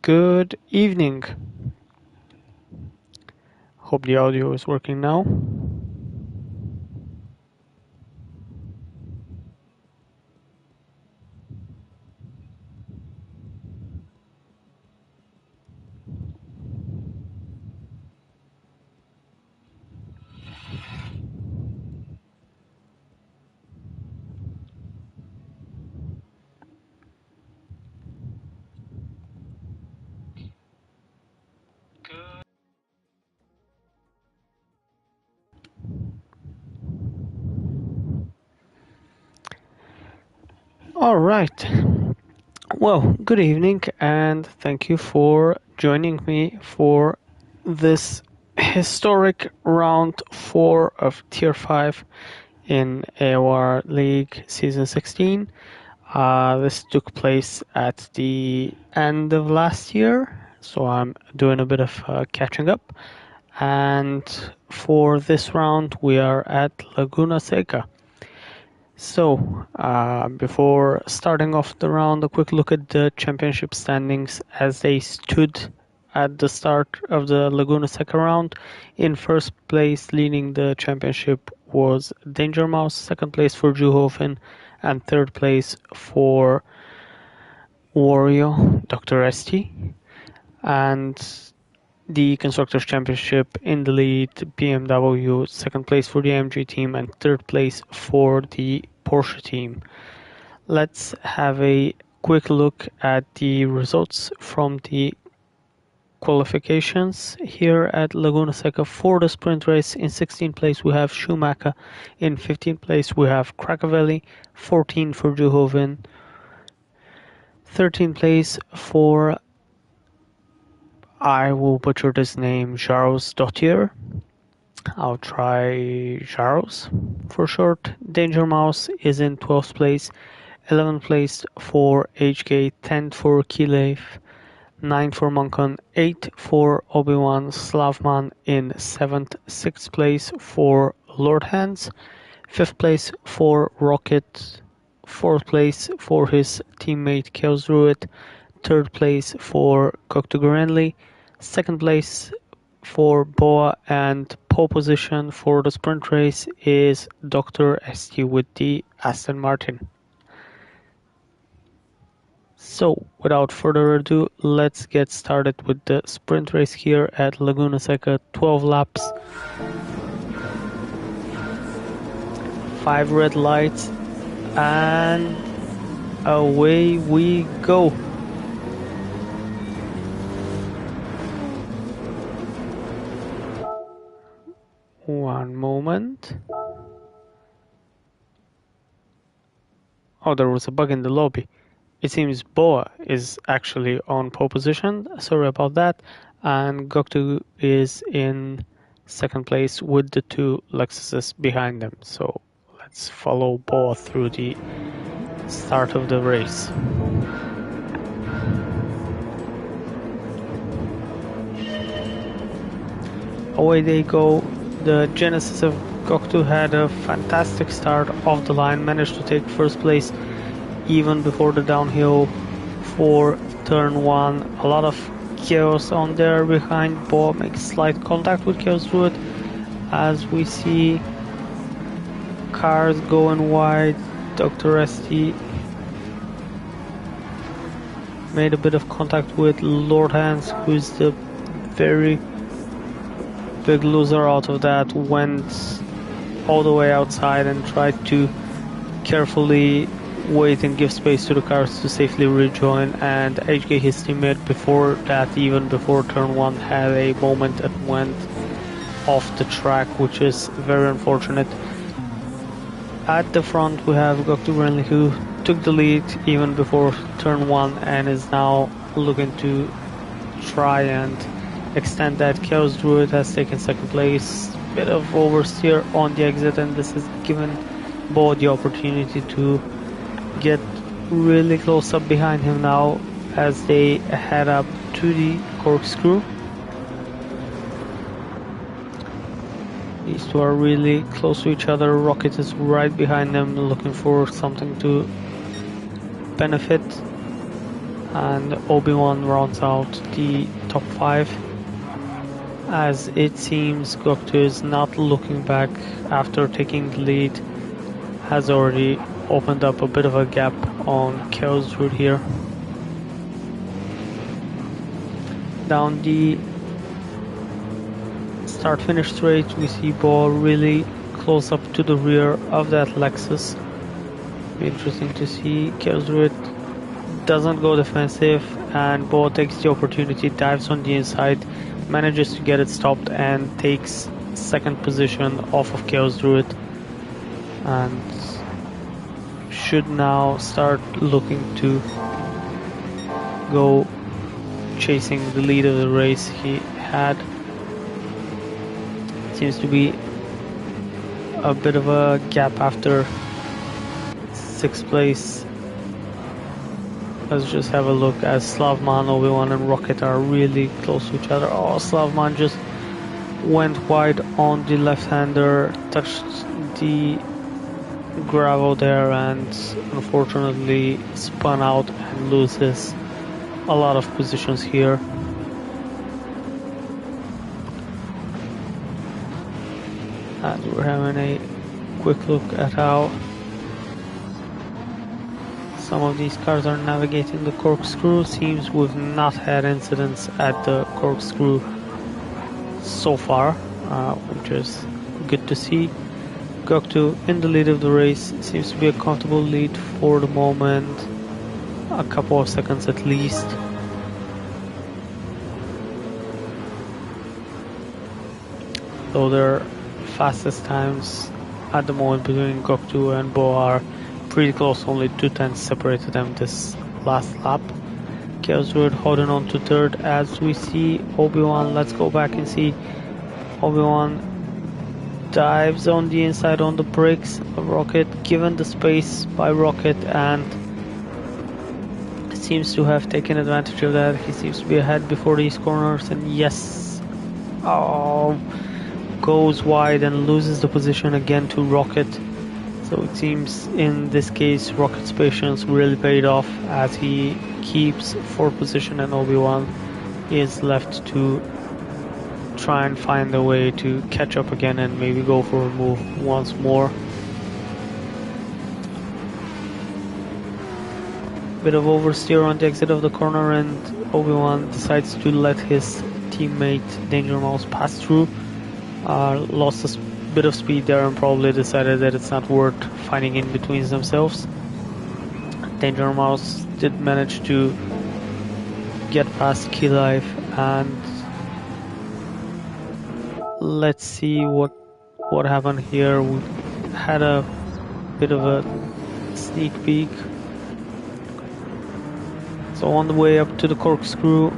Good evening. Hope the audio is working now. All right. Well, good evening and thank you for joining me for this historic round 4 of Tier 5 in AOR League Season 16. This took place at the end of last year, so I'm doing a bit of catching up. And for this round, we are at Laguna Seca. So, before starting off the round, a quick look at the championship standings as they stood at the start of the Laguna Seca round. In first place, leading the championship was Danger Mouse, second place for Juhofen, and third place for Wario, Dr. ST. And the Constructors' Championship in the lead, BMW, second place for the AMG team, and third place for the Porsche team. Let's have a quick look at the results from the qualifications here at Laguna Seca for the sprint race. In 16th place we have Schumacher, in 15th place we have Krakavelli, 14 for Juhoven, 13th place for, I will butcher this name, Jaros Dottir. I'll try Jaros for short. Danger Mouse is in 12th place, 11th place for HK, 10th for Kilev, 9th for Monkon, 8th for Obi-Wan Slavman in 7th, 6th place for Lord Hands, 5th place for Rocket, 4th place for his teammate Chaos Druid, 3rd place for Coctogorenli, 2nd place for Boa, and pole position for the sprint race is Dr. ST with the Aston Martin. So, without further ado, let's get started with the sprint race here at Laguna Seca. 12 laps, 5 red lights, and away we go. One moment. Oh, there was a bug in the lobby. It seems Boa is actually on pole position, sorry about that, and Goktu is in second place with the 2 Lexuses behind them. So let's follow Boa through the start of the race. Away they go. The Genesis of Goktu had a fantastic start off the line, managed to take first place even before the downhill for turn 1. A lot of chaos on there behind. Boa makes slight contact with Chaos Druid as we see cars going wide. Dr. ST made a bit of contact with Lord Hands, who's the very big loser out of that, went all the way outside and tried to carefully wait and give space to the cars to safely rejoin, and HK, his teammate, before that, even before turn 1, had a moment that went off the track, which is very unfortunate. At the front we have Goktu Renly, who took the lead even before turn 1 and is now looking to try and extend that. Chaos Druid has taken second place, bit of oversteer on the exit, and this has given Bo the opportunity to get really close up behind him now as they head up to the corkscrew. These two are really close to each other. Rocket is right behind them, looking for something to benefit. and Obi-Wan rounds out the top 5. As it seems Goktu is not looking back after taking the lead, has already opened up a bit of a gap on Chaos Route here. Down the start-finish straight, we see Bo really close up to the rear of that Lexus. Be interesting to see. Chaos Route doesn't go defensive, and Bo takes the opportunity, dives on the inside, manages to get it stopped, and takes second position off of Chaos Route, and should now start looking to go chasing the lead of the race he had. Seems to be a bit of a gap after 6th place. Let's just have a look as Slavman, Obi-Wan and Rocket are really close to each other. Oh, Slavman just went wide on the left-hander, touched the gravel there, and unfortunately spun out and loses a lot of positions here. And we're having a quick look at how some of these cars are navigating the corkscrew. Seems we've not had incidents at the corkscrew so far, which is good to see. Goktu in the lead of the race, seems to be a comfortable lead for the moment, a couple of seconds at least. Though their fastest times at the moment between Goktu and Bo are pretty close, only 2/10 separated them this last lap. Chaos Route holding on to third as we see Obi-Wan. Let's go back and see Obi-Wan dives on the inside on the brakes of Rocket, given the space by Rocket, and seems to have taken advantage of that. He seems to be ahead before these corners, and yes, goes wide and loses the position again to Rocket. So it seems in this case Rocket's patience really paid off as he keeps 4th position, and Obi-Wan is left to try and find a way to catch up again and maybe go for a move once more. Bit of oversteer on the exit of the corner, and Obi-Wan decides to let his teammate Danger Mouse pass through. Lost a bit of speed there and probably decided that it's not worth fighting in between themselves. Danger Mouse did manage to get past Key Life, and let's see what happened here. We had a bit of a sneak peek. So on the way up to the corkscrew,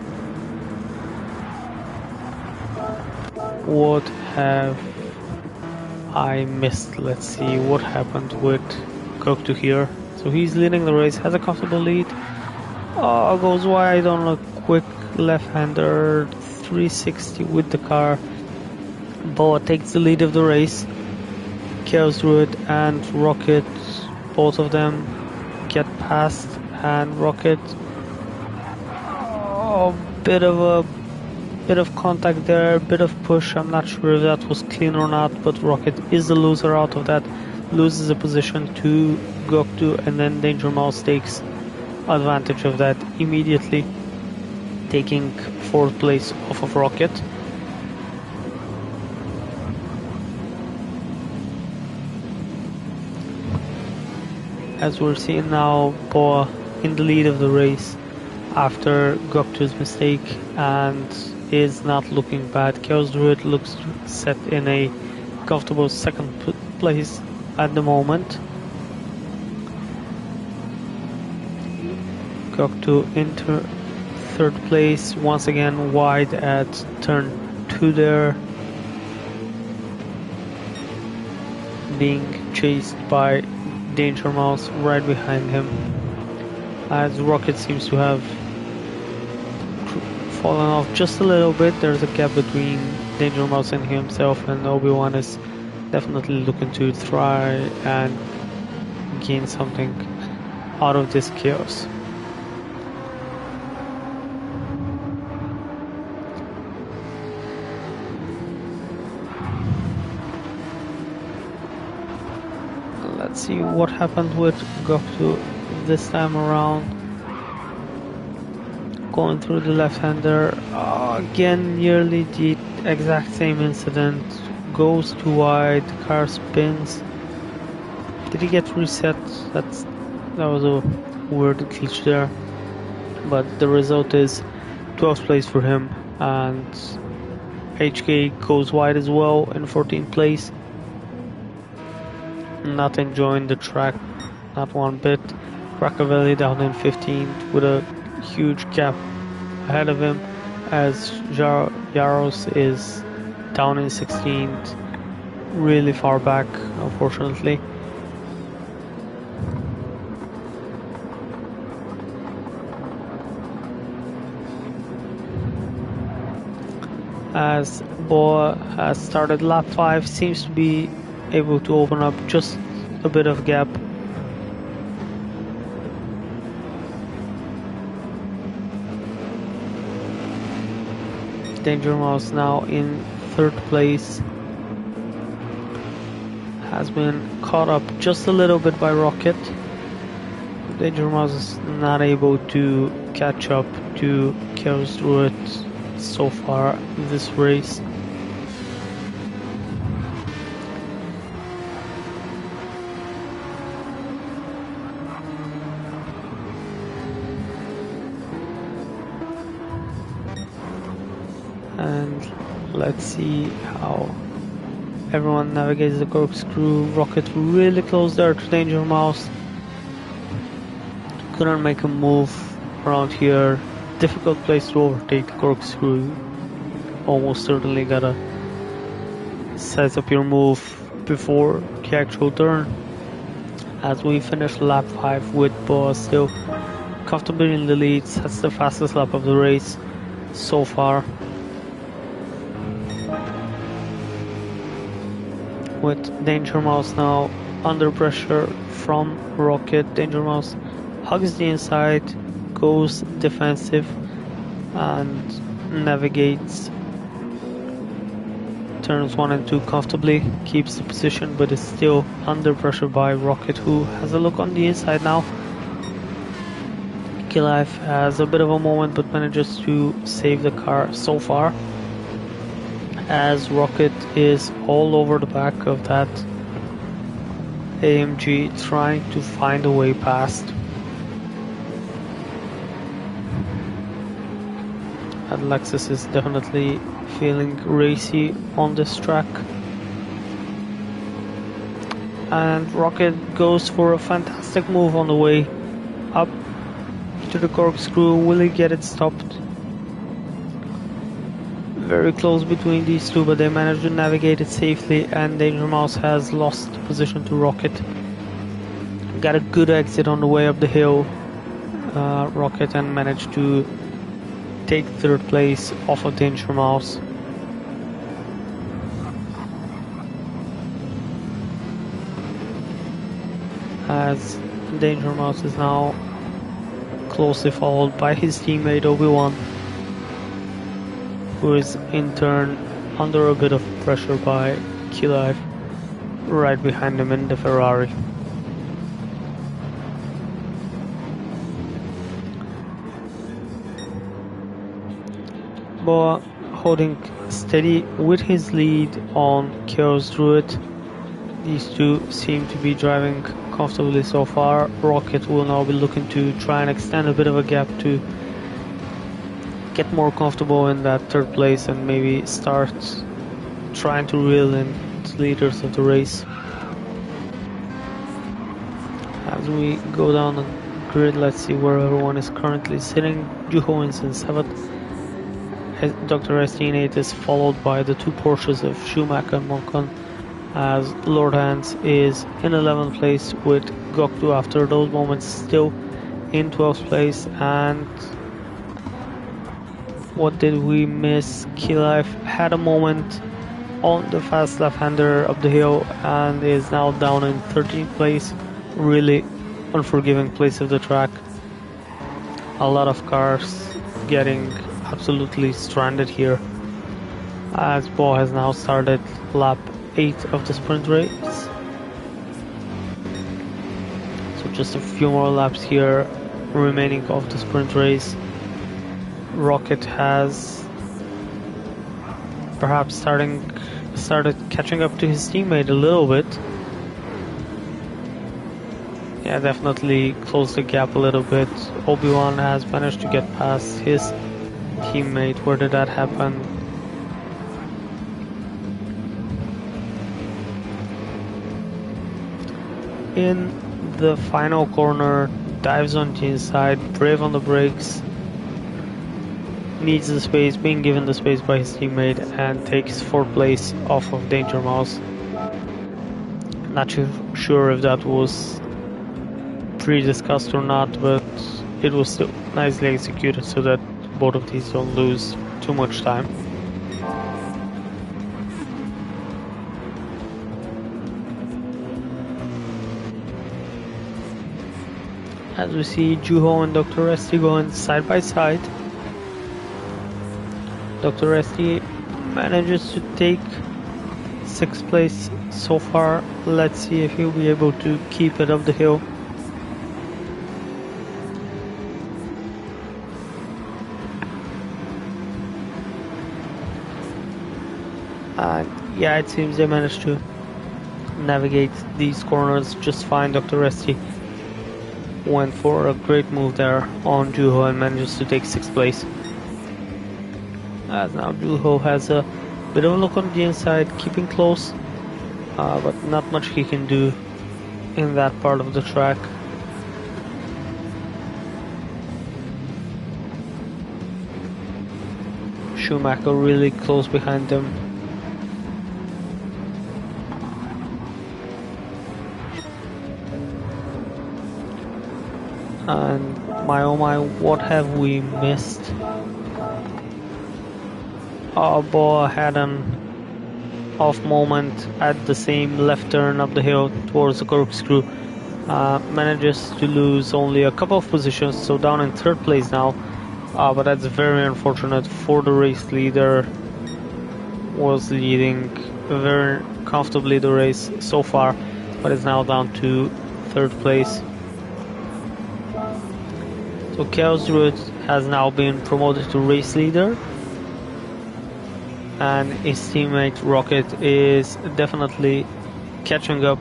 what have I missed? Let's see what happened with Goktu here. So he's leading the race, has a comfortable lead. Goes wide on a quick left-hander, 360 with the car. Boa takes the lead of the race. Chaos Route and Rocket, both of them get past, and Rocket, bit of contact there, bit of push. I'm not sure if that was clean or not, but Rocket is the loser out of that, loses a position to Goktu, and then Danger Mouse takes advantage of that immediately, taking 4th place off of Rocket. As we're seeing now, Boa in the lead of the race after Goktu's mistake, and is not looking bad. Chaos Route looks set in a comfortable 2nd place at the moment. Goktu into 3rd place, once again wide at turn 2 there, being chased by Danger Mouse right behind him, as Rocket seems to have fallen off just a little bit. There's a gap between Danger Mouse and himself, and Obi-Wan is definitely looking to try and gain something out of this chaos. let's see what happened with Goktu this time around. Going through the left-hander, again nearly the exact same incident. Goes too wide, car spins. Did he get reset? That was a weird glitch there. But the result is 12th place for him, and HK goes wide as well in 14th place. Not enjoying the track, not one bit. Rakavelli down in 15th with a huge gap ahead of him, as Jaros is down in 16th, really far back, unfortunately. As Boa has started lap 5, seems to be able to open up just a bit of gap. Danger Mouse now in 3rd place. Has been caught up just a little bit by Rocket. Danger Mouse is not able to catch up to Chaos Druid so far in this race. And let's see how everyone navigates the corkscrew. Rocket really close there to Danger Mouse. Couldn't make a move around here. Difficult place to overtake the corkscrew. Almost certainly gotta size up your move before the actual turn. As we finish lap 5 with Boa still comfortably in the lead. That's the fastest lap of the race so far. With Danger Mouse now under pressure from Rocket. Danger Mouse hugs the inside, goes defensive and navigates turns 1 and 2 comfortably, keeps the position but is still under pressure by Rocket, who has a look on the inside now. Kilife has a bit of a moment but manages to save the car so far, as Rocket is all over the back of that AMG trying to find a way past. And Lexus is definitely feeling racy on this track. And Rocket goes for a fantastic move on the way up to the corkscrew. Will he get it stopped? Very close between these two, but they managed to navigate it safely, and Danger Mouse has lost position to Rocket. Got a good exit on the way up the hill, Rocket, and managed to take 3rd place off of Danger Mouse. As Danger Mouse is now closely followed by his teammate Obi-Wan, who is in turn under a bit of pressure by Kilife right behind him in the Ferrari. Boa holding steady with his lead on Chaos Druid. These two seem to be driving comfortably so far. Rocket will now be looking to try and extend a bit of a gap to get more comfortable in that 3rd place and maybe start trying to reel in the leaders of the race. As we go down the grid, let's see where everyone is currently sitting. Juho is in 7th. Dr. S16 is followed by the 2 Porsches of Schumacher and Moncon, as Lord Hans is in 11th place with Goktu after those moments still in 12th place. And what did we miss? Kilife had a moment on the fast left-hander up the hill and is now down in 13th place. Really unforgiving place of the track. A lot of cars getting absolutely stranded here, as Boa has now started lap 8 of the sprint race. just a few more laps here remaining of the sprint race. Rocket has perhaps started catching up to his teammate a little bit. Yeah, definitely closed the gap a little bit. Obi-Wan has managed to get past his teammate. Where did that happen? In the final corner, dives on the inside, brave on the brakes, needs the space, being given the space by his teammate, and takes 4th place off of Danger Mouse. Not too sure if that was pre-discussed or not, but it was still nicely executed so that both of these don't lose too much time. As we see Juho and Dr. Resti going side by side. Dr. Resti manages to take 6th place so far. Let's see if he'll be able to keep it up the hill. And yeah, it seems they managed to navigate these corners just fine. Dr. Resti went for a great move there on Juho and manages to take 6th place. As now Juho has a bit of a look on the inside, keeping close, but not much he can do in that part of the track. Schumacher really close behind them. And my oh my, what have we missed? Boa had an off moment at the same left turn up the hill towards the corkscrew. Manages to lose only a couple of positions, so down in 3rd place now. But that's very unfortunate for the race leader. Was leading very comfortably the race so far, but is now down to 3rd place. So Chaos Druid has now been promoted to race leader, and his teammate Rocket is definitely catching up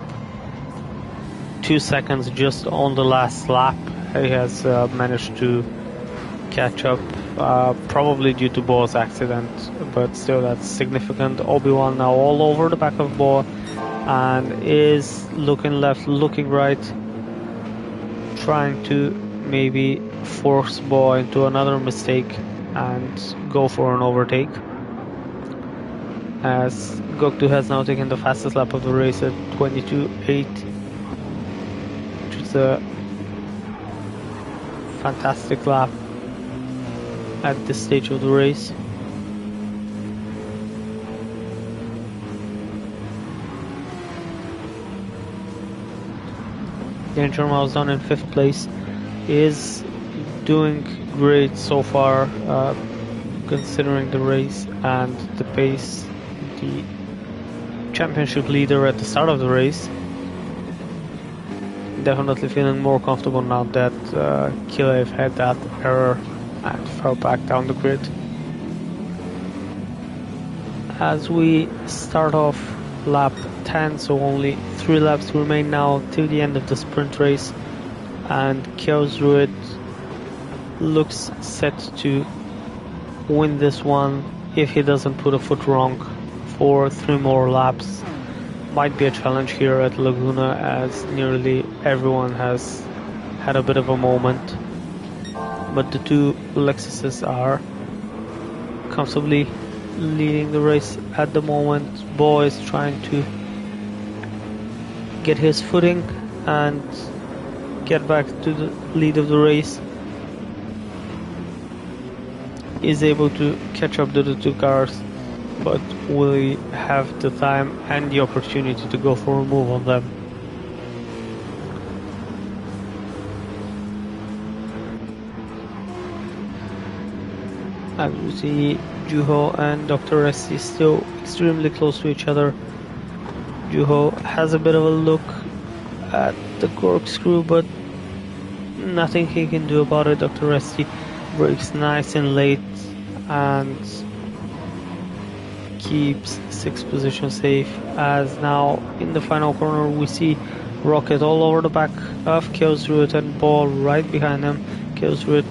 2 seconds just on the last lap. He has managed to catch up, probably due to Boa's accident, but still that's significant. Obi-Wan now all over the back of Boa and is looking left, looking right, trying to maybe force Boa into another mistake and go for an overtake. As Goktu has now taken the fastest lap of the race at 22.8, which is a fantastic lap at this stage of the race. Danger Mouse down in 5th place is doing great so far, considering the race and the pace. The championship leader at the start of the race. Definitely feeling more comfortable now that Kilev had that error and fell back down the grid. As we start off lap 10, so only 3 laps remain now till the end of the sprint race, and Chaos Druid looks set to win this one if he doesn't put a foot wrong for 3 more laps. Might be a challenge here at Laguna, as nearly everyone has had a bit of a moment, but the 2 Lexuses are comfortably leading the race at the moment. Bo is trying to get his footing and get back to the lead of the race. Is able to catch up to the 2 cars, but will he have the time and the opportunity to go for a move on them? As we see, Juho and Dr. Resti still extremely close to each other. Juho has a bit of a look at the corkscrew, but nothing he can do about it. Dr. Resty breaks nice and late and keeps 6th position safe, as now in the final corner we see Rocket all over the back of Chaos Druid and Ball right behind him. Chaos Druid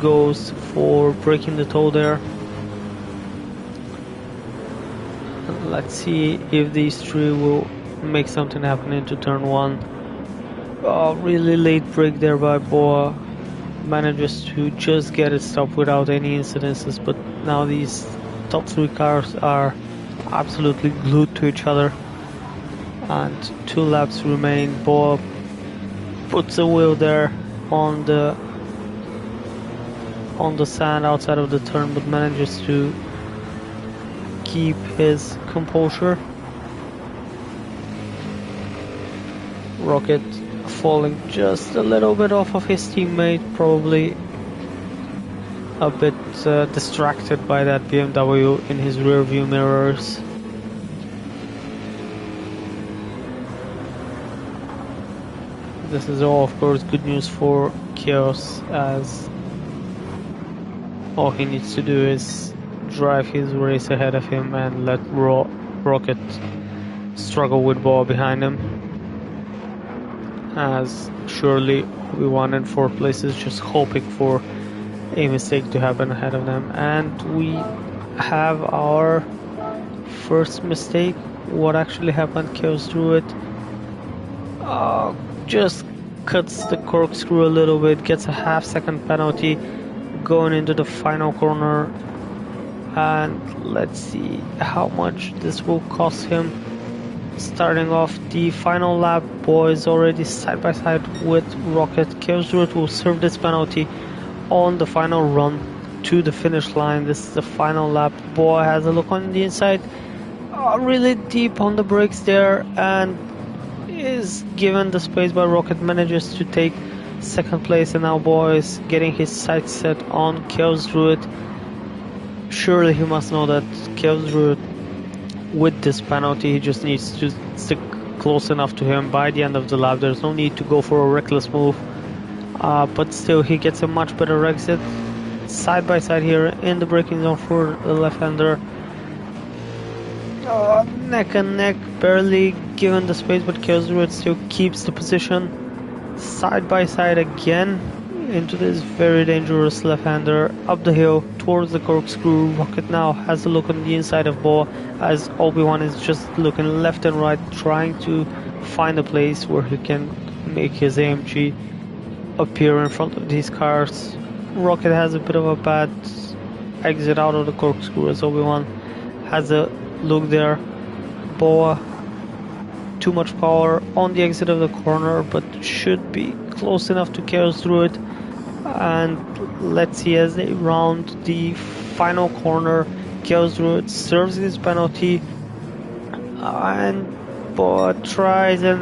goes for breaking the toe there. Let's see if these three will make something happen into turn 1. Really late break there by Boa. Manages to just get it stopped without any incidences, but now these top 3 cars are absolutely glued to each other. And 2 laps remain. Boa puts a wheel there on the sand outside of the turn, but manages to keep his composure. Rocket falling just a little bit off of his teammate, probably a bit distracted by that BMW in his rear view mirrors. This is all, of course, good news for Chaos, as all he needs to do is drive his race ahead of him and let Rocket struggle with Ball behind him, as surely we won in 4th place is just hoping for a mistake to happen ahead of them. And we have our first mistake. What actually happened? Chaos Druid just cuts the corkscrew a little bit, gets a half-second penalty going into the final corner, and let's see how much this will cost him. Starting off the final lap, boys already side by side with Rocket. Chaos Druid will serve this penalty on the final run to the finish line. This is the final lap. Boy has a look on the inside, really deep on the brakes there, and is given the space by Rocket. Manages to take 2nd place, and now Boy is getting his sights set on Chaos Druid. Surely he must know that Chaos Druid, with this penalty, he just needs to stick close enough to him by the end of the lap. There's no need to go for a reckless move, but still he gets a much better exit. Side by side here in the braking zone for the left-hander. Neck and neck, barely given the space, but Chaos Druid still keeps the position. Side by side again into this very dangerous left-hander up the hill towards the corkscrew. Rocket now has a look on the inside of Boa, as Obi-Wan is just looking left and right, trying to find a place where he can make his AMG appear in front of these cars. Rocket has a bit of a bad exit out of the corkscrew, as Obi-Wan has a look there. Boa, too much power on the exit of the corner, but should be close enough to Chaos Druid. And let's see, as they round the final corner, Chaos Druid serves his penalty, and Boa tries, and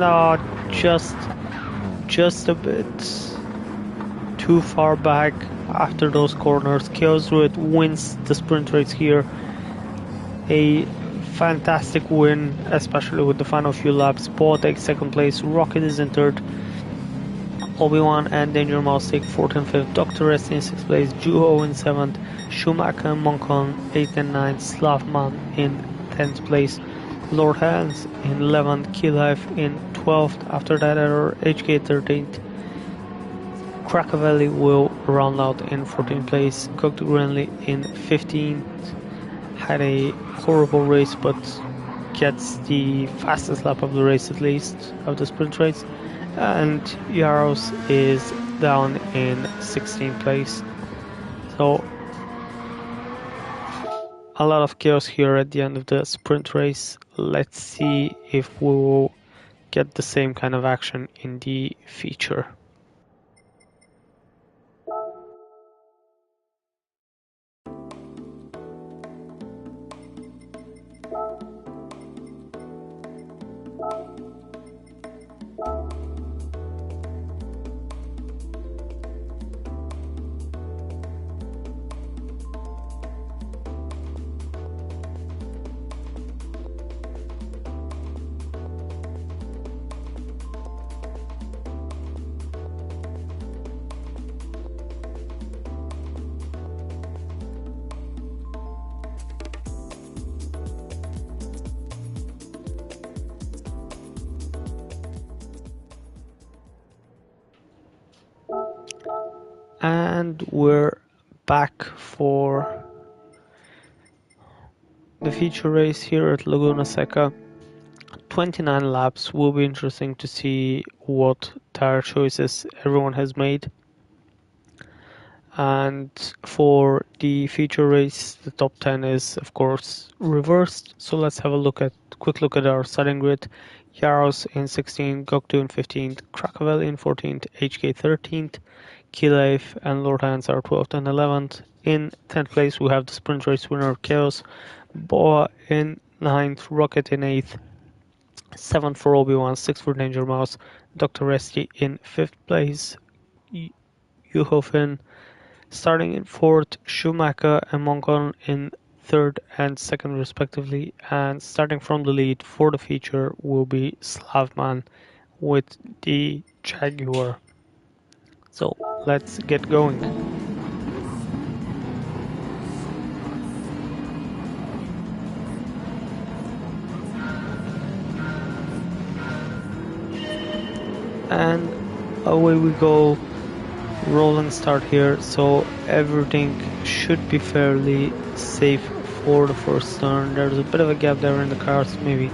just a bit too far back after those corners. Chaos Druid wins the sprint race here. A fantastic win, especially with the final few laps. Boa takes 2nd place, Rocket is in 3rd, Obi-Wan and Danger Mouse take 4th and 5th, Dr. Rest in 6th place, Juho in 7th, Schumacher and Moncon 8th and 9th, Slavman in 10th place, Lord Hans in 11th, Keylife in 12th, after that Aero, HK 13th, Crackavelli will round out in 14th place, Cook Grenly in 15th, had a horrible race but gets the fastest lap of the race, at least of the sprint race, and Yaros is down in 16th place. So a lot of chaos here at the end of the sprint race. Let's see if we will get the same kind of action in the feature. And we're back for the feature race here at Laguna Seca. 29 laps. Will be interesting to see what tire choices everyone has made. And for the feature race, the top 10 is of course reversed. So let's have a quick look at our starting grid. Yaros in 16th, Gokdu in 15th, Krakavel in 14th, HK 13th, Kileif and Lord Hans are 12th and 11th. In 10th place we have the sprint race winner Chaos, Boa in 9th, Rocket in 8th, 7th for Obi-Wan, 6th for Danger Mouse, Dr. Resty in 5th place, Yuhofin starting in 4th, Schumacher and Moncon in 3rd and 2nd respectively, and starting from the lead for the feature will be Slavman with the Jaguar. So let's get going. And away we go, rolling start here, so everything should be fairly safe for the first turn. There's a bit of a gap there in the cars, maybe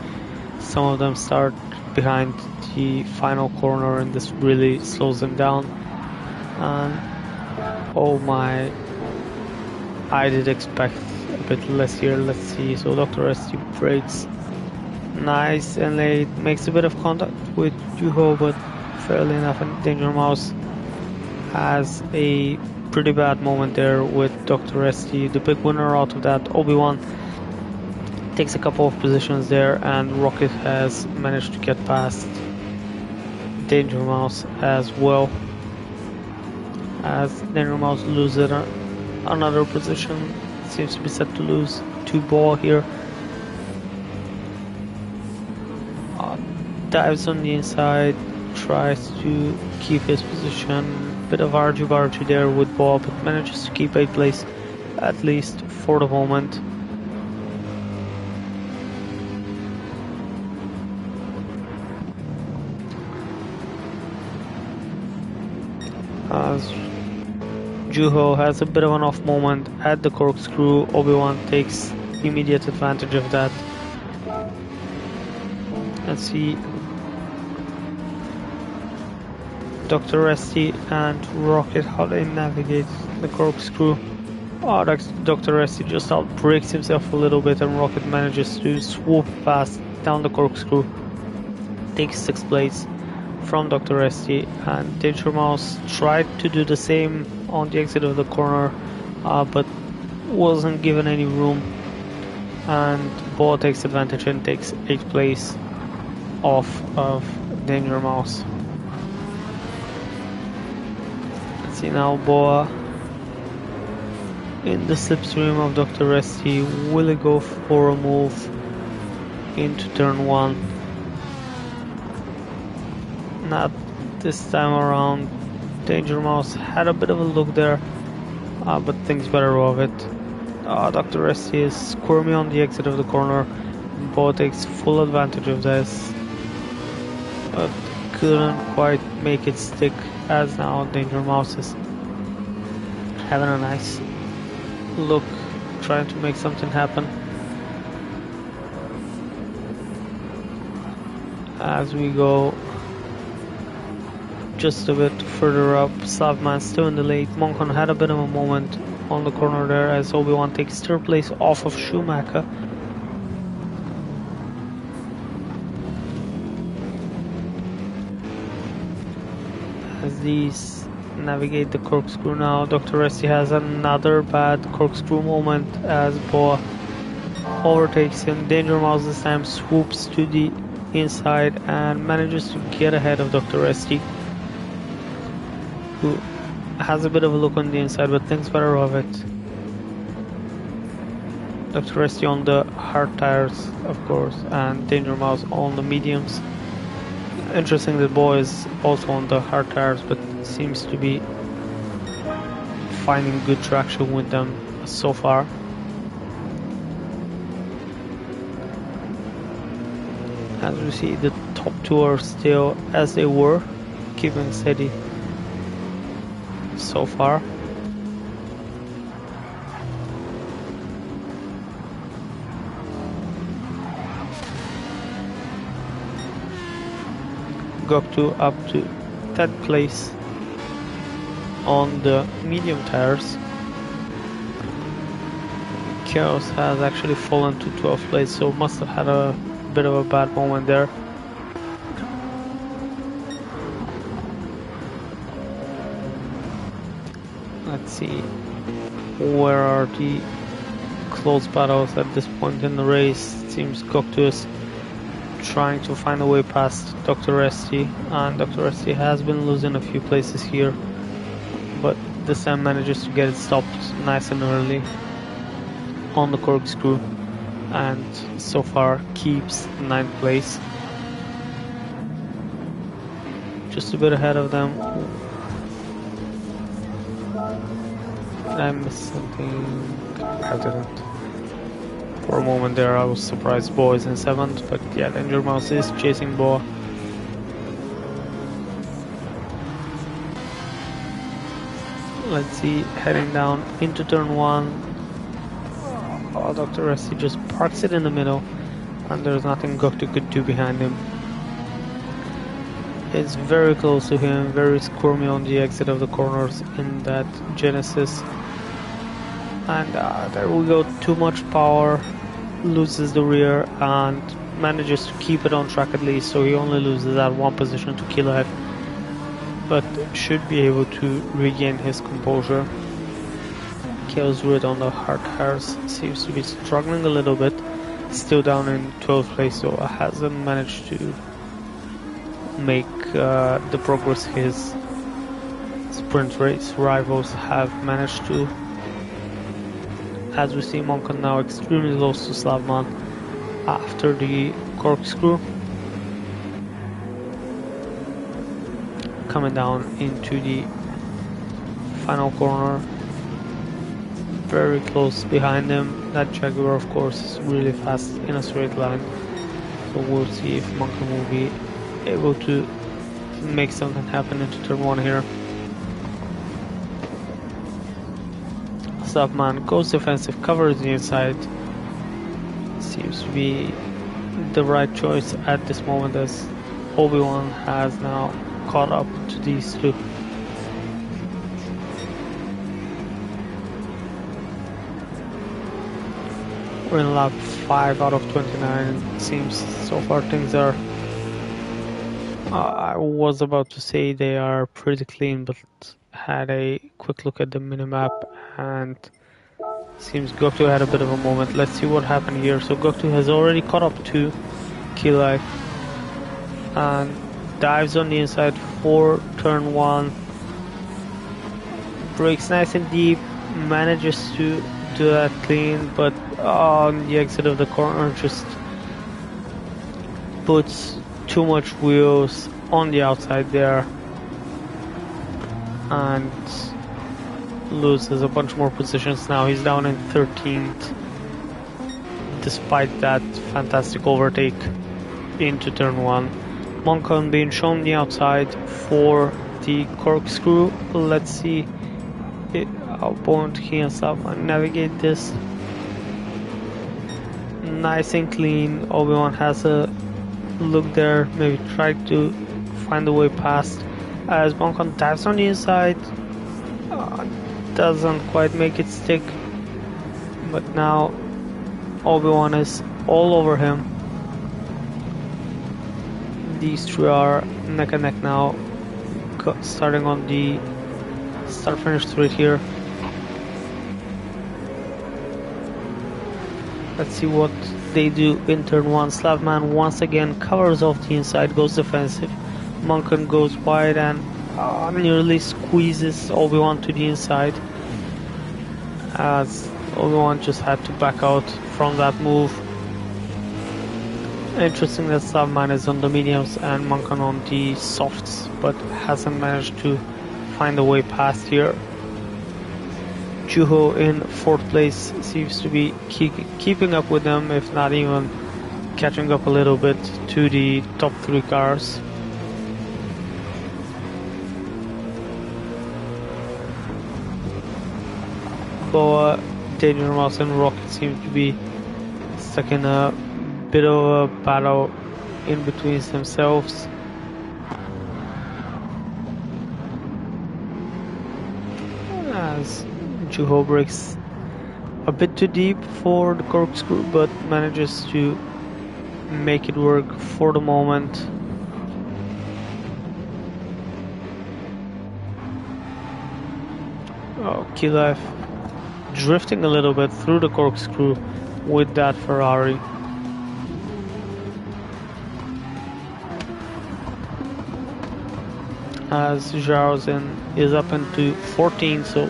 some of them start behind the final corner and this really slows them down. And oh my, I did expect a bit less here. Let's see. So Dr. ST brakes nice and late, makes a bit of contact with Juho, but fairly enough. And Danger Mouse has a pretty bad moment there with Dr. ST. The big winner out of that, Obi-Wan, takes a couple of positions there, and Rocket has managed to get past Danger Mouse as well. As Danger Mouse loses another position, seems to be set to lose 2 ball here. Dives on the inside, tries to keep his position. Bit of argy-bargy there with ball, but manages to keep 8th place at least for the moment. As Juho has a bit of an off moment at the corkscrew, Obi-Wan takes immediate advantage of that. Let's see, Dr. Resty and Rocket, how they navigate the corkscrew. Oh, Dr. Resty just outbreaks himself a little bit, and Rocket manages to swoop past down the corkscrew, takes 6th place from Dr. Resty, and Danger Mouse tried to do the same on the exit of the corner, but wasn't given any room, and Bo takes advantage and takes 8th place off of Danger Mouse. Let's see now, Boa in the slipstream of Dr. Resty. Will he go for a move into turn 1? Not this time around. Danger Mouse had a bit of a look there, but thinks better of it. Dr. Resty is squirmy on the exit of the corner. Bo takes full advantage of this, but couldn't quite make it stick, as now Danger Mouse is having a nice look, trying to make something happen. As we go just a bit further up, Slavman still in the lead. Moncon had a bit of a moment on the corner there, as Obi-Wan takes 3rd place off of Schumacher. As these navigate the corkscrew now, Dr. Resty has another bad corkscrew moment as Boa overtakes him. Danger Mouse this time swoops to the inside and manages to get ahead of Dr. Resty, who has a bit of a look on the inside but thinks better of it. Dr. Resty on the hard tires, of course, and Danger Mouse on the mediums. Interesting that Boy is also on the hard tires, but seems to be finding good traction with them so far. As we see, the top 2 are still as they were, keeping steady. so far. Goktu up to 10th place on the medium tires. Chaos has actually fallen to 12th place, so must have had a bit of a bad moment there. Let's see, where are the close battles at this point in the race? It seems Goktu is trying to find a way past Dr. ST, and Dr. ST has been losing a few places here, but this time manages to get it stopped nice and early on the corkscrew, and so far keeps 9th place. Just a bit ahead of them. Did I miss something? I didn't. For a moment there I was surprised Bo is in 7th, but yeah, Danger Mouse is chasing Bo. Let's see, heading down into turn 1. Oh, Dr. ST just parks it in the middle, and there's nothing Goktu could do behind him. It's very close to him, very squirmy on the exit of the corners in that Genesis. And there we go, too much power, loses the rear and manages to keep it on track at least, so he only loses that 1 position to Kilife, but should be able to regain his composure. Chaos Rid on the hard tires seems to be struggling a little bit, still down in 12th place, so hasn't managed to make the progress his sprint race rivals have managed to. As we see, Monkan now extremely close to Slavman after the corkscrew. Coming down into the final corner. Very close behind him. That Jaguar, of course, is really fast in a straight line. So we'll see if Monkan will be able to make something happen into turn 1 here. Subman goes defensive, covers the inside. Seems to be the right choice at this moment, as Obi-Wan has now caught up to these two. We're in lap 5 out of 29. It seems so far things are... I was about to say they are pretty clean, but had a quick look at the minimap and seems Goktu had a bit of a moment. Let's see what happened here. So Goktu has already caught up to Kilife and dives on the inside for turn 1. Brakes nice and deep, manages to do that clean, but on the exit of the corner just puts too much wheels on the outside there and loses a bunch more positions. Now he's down in 13th despite that fantastic overtake into turn 1. Monkan being shown the outside for the corkscrew. Let's see how won't he and Salman navigate this. Nice and clean. Obi-Wan has a look there, maybe try to find a way past as Monkan dives on the inside. Doesn't quite make it stick, but now Obi-Wan is all over him. These two are neck and neck now, starting on the start-finish straight here. Let's see what they do in turn 1. Slavman once again covers off the inside, goes defensive. Monkan goes wide and nearly squeezes Obi-Wan to the inside, as Obi-Wan just had to back out from that move. Interesting that Slavman is on the mediums and Monkan on the softs, but hasn't managed to find a way past here. Juho in 4th place seems to be keeping up with them, if not even catching up a little bit to the top 3 cars. Boa, Danger Mouse and Rocket seem to be stuck in a bit of a battle in between themselves. As Juho breaks a bit too deep for the corkscrew, but manages to make it work for the moment. Oh, Kilef drifting a little bit through the corkscrew with that Ferrari. As Zhaozin is up into 14, so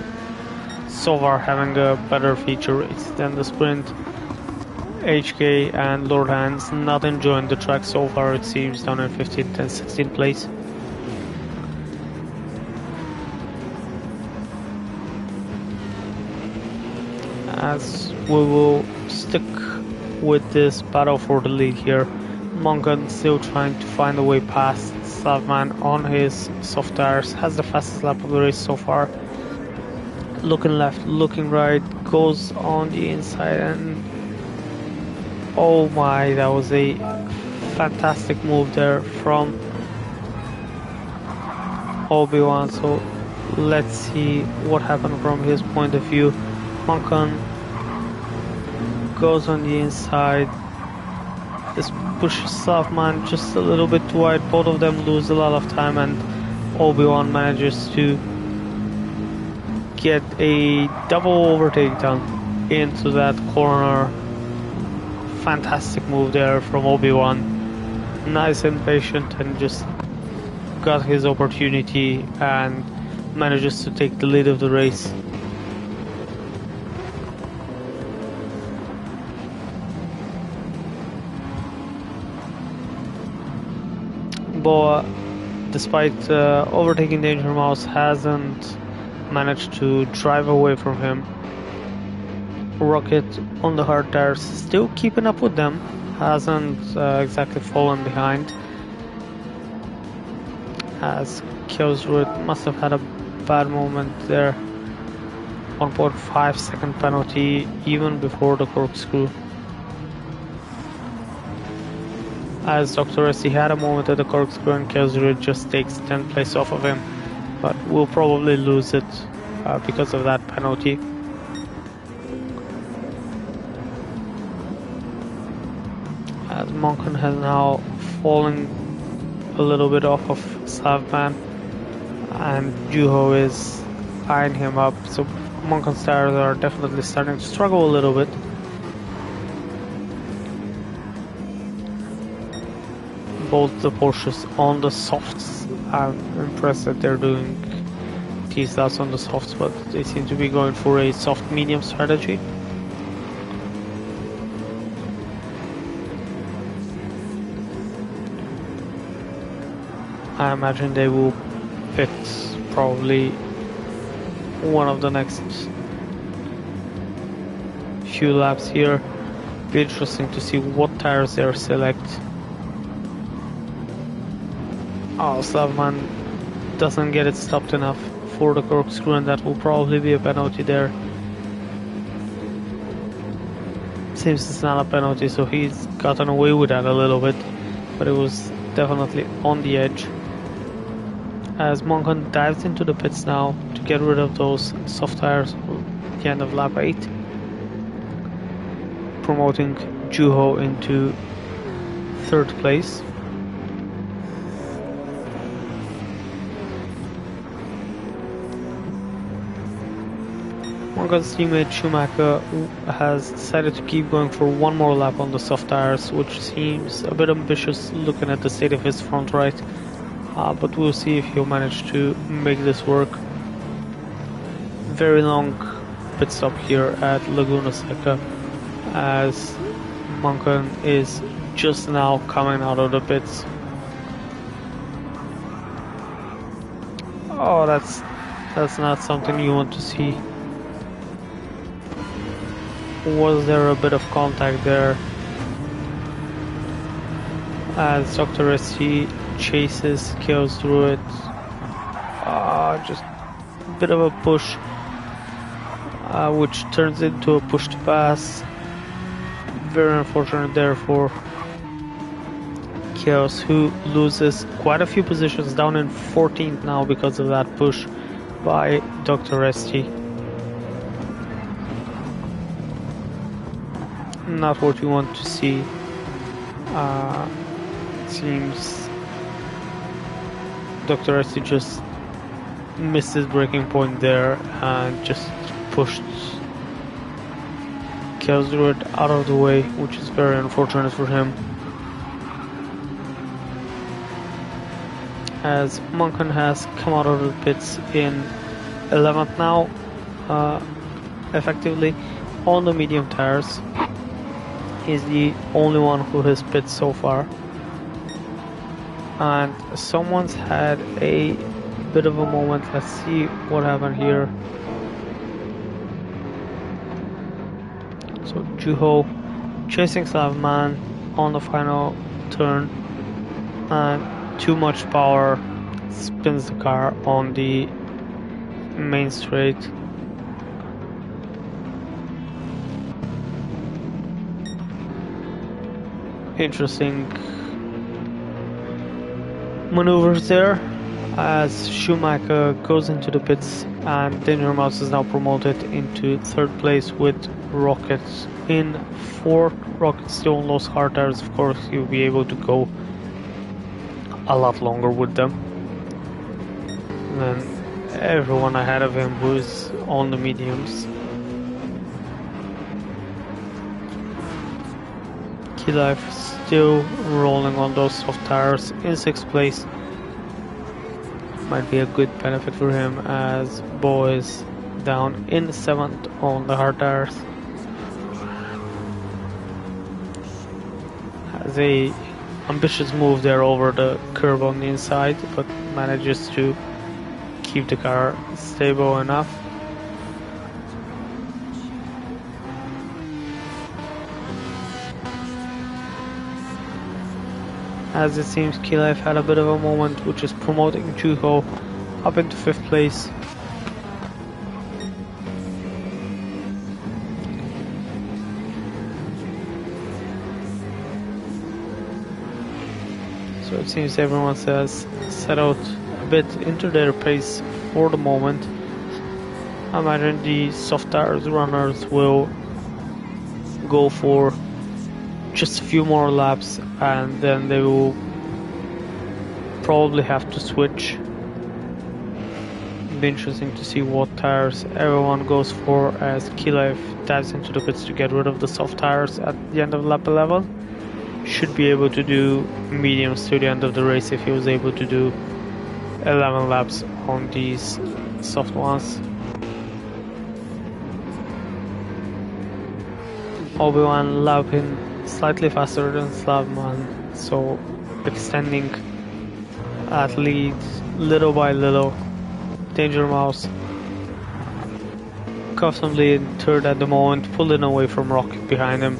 far having a better feature race than the sprint. HK and Lord Hans not enjoying the track so far, it seems, down in 15th and 16th place. As we will stick with this battle for the lead here. Monken still trying to find a way past Slavman on his soft tires, has the fastest lap of the race so far. Looking left, looking right, goes on the inside, and oh my, that was a fantastic move there from Obi-Wan. So let's see what happened from his point of view. Monken goes on the inside, just pushes Slavman just a little bit too wide. Both of them lose a lot of time, and Obi-Wan manages to get a double overtake done into that corner. Fantastic move there from Obi-Wan. Nice and patient, and just got his opportunity and manages to take the lead of the race. Boa, despite overtaking Danger Mouse, hasn't managed to drive away from him. Rocket on the hard tires, still keeping up with them, hasn't exactly fallen behind. As Kjosrud must have had a bad moment there. 1.5 second penalty even before the corkscrew. As Dr. Esty had a moment at the corkscrew, and Kjosrud just takes 10th place off of him, but will probably lose it because of that penalty. As Monken has now fallen a little bit off of Slavman, and Juho is eyeing him up, so Monken's tires are definitely starting to struggle a little bit. Both the Porsches on the softs, I'm impressed that they're doing these laps on the softs, but they seem to be going for a soft medium strategy. I imagine they will pit probably one of the next few laps here. Be interesting to see what tires they select. Oh, Slavman doesn't get it stopped enough for the corkscrew, and that will probably be a penalty there. Seems it's not a penalty, so he's gotten away with that a little bit, but it was definitely on the edge. As Monken dives into the pits now to get rid of those soft tires at the end of lap 8, promoting Juho into 3rd place. Monken's teammate Schumacher has decided to keep going for one more lap on the soft tires, which seems a bit ambitious looking at the state of his front right, but we'll see if he'll manage to make this work. Very long pit stop here at Laguna Seca, as Monken is just now coming out of the pits. Oh, that's not something you want to see. Was there a bit of contact there? As Dr. SC chases, kills through it. Just a bit of a push. which turns into a push to pass. Very unfortunate there for Chaos, who loses quite a few positions, down in 14th now because of that push by Dr. ST. Not what you want to see. It seems Dr. ST just missed his breaking point there and just pushed Chaos Druid out of the way, which is very unfortunate for him. As Monken has come out of the pits in 11th now, effectively on the medium tires. He's the only one who has pit so far. And someone's had a bit of a moment. Let's see what happened here. So Juho chasing Slavman on the final turn, and too much power spins the car on the main straight. Interesting maneuvers there as Schumacher goes into the pits, and Danger Mouse is now promoted into 3rd place with Rockets in 4th. Rockets still on those hard tires, of course he'll be able to go a lot longer with them than everyone ahead of him who's on the mediums. Key Life still rolling on those soft tires in 6th place. Might be a good benefit for him as Bo is down in 7th on the hard tires. Has a ambitious move there over the curb on the inside, but manages to keep the car stable enough. As it seems Key Life had a bit of a moment, which is promoting Juho up into 5th place. So it seems everyone says set out a bit into their pace for the moment. I imagine the soft tires runners will go for just a few more laps and then they will probably have to switch. It'll be interesting to see what tires everyone goes for as Key Life dives into the pits to get rid of the soft tires at the end of lap 11. Should be able to do mediums to the end of the race if he was able to do 11 laps on these soft ones. Obi-Wan lapping slightly faster than Slavman, so extending at lead little by little. Danger Mouse comfortably in 3rd at the moment, pulling away from Rocket behind him.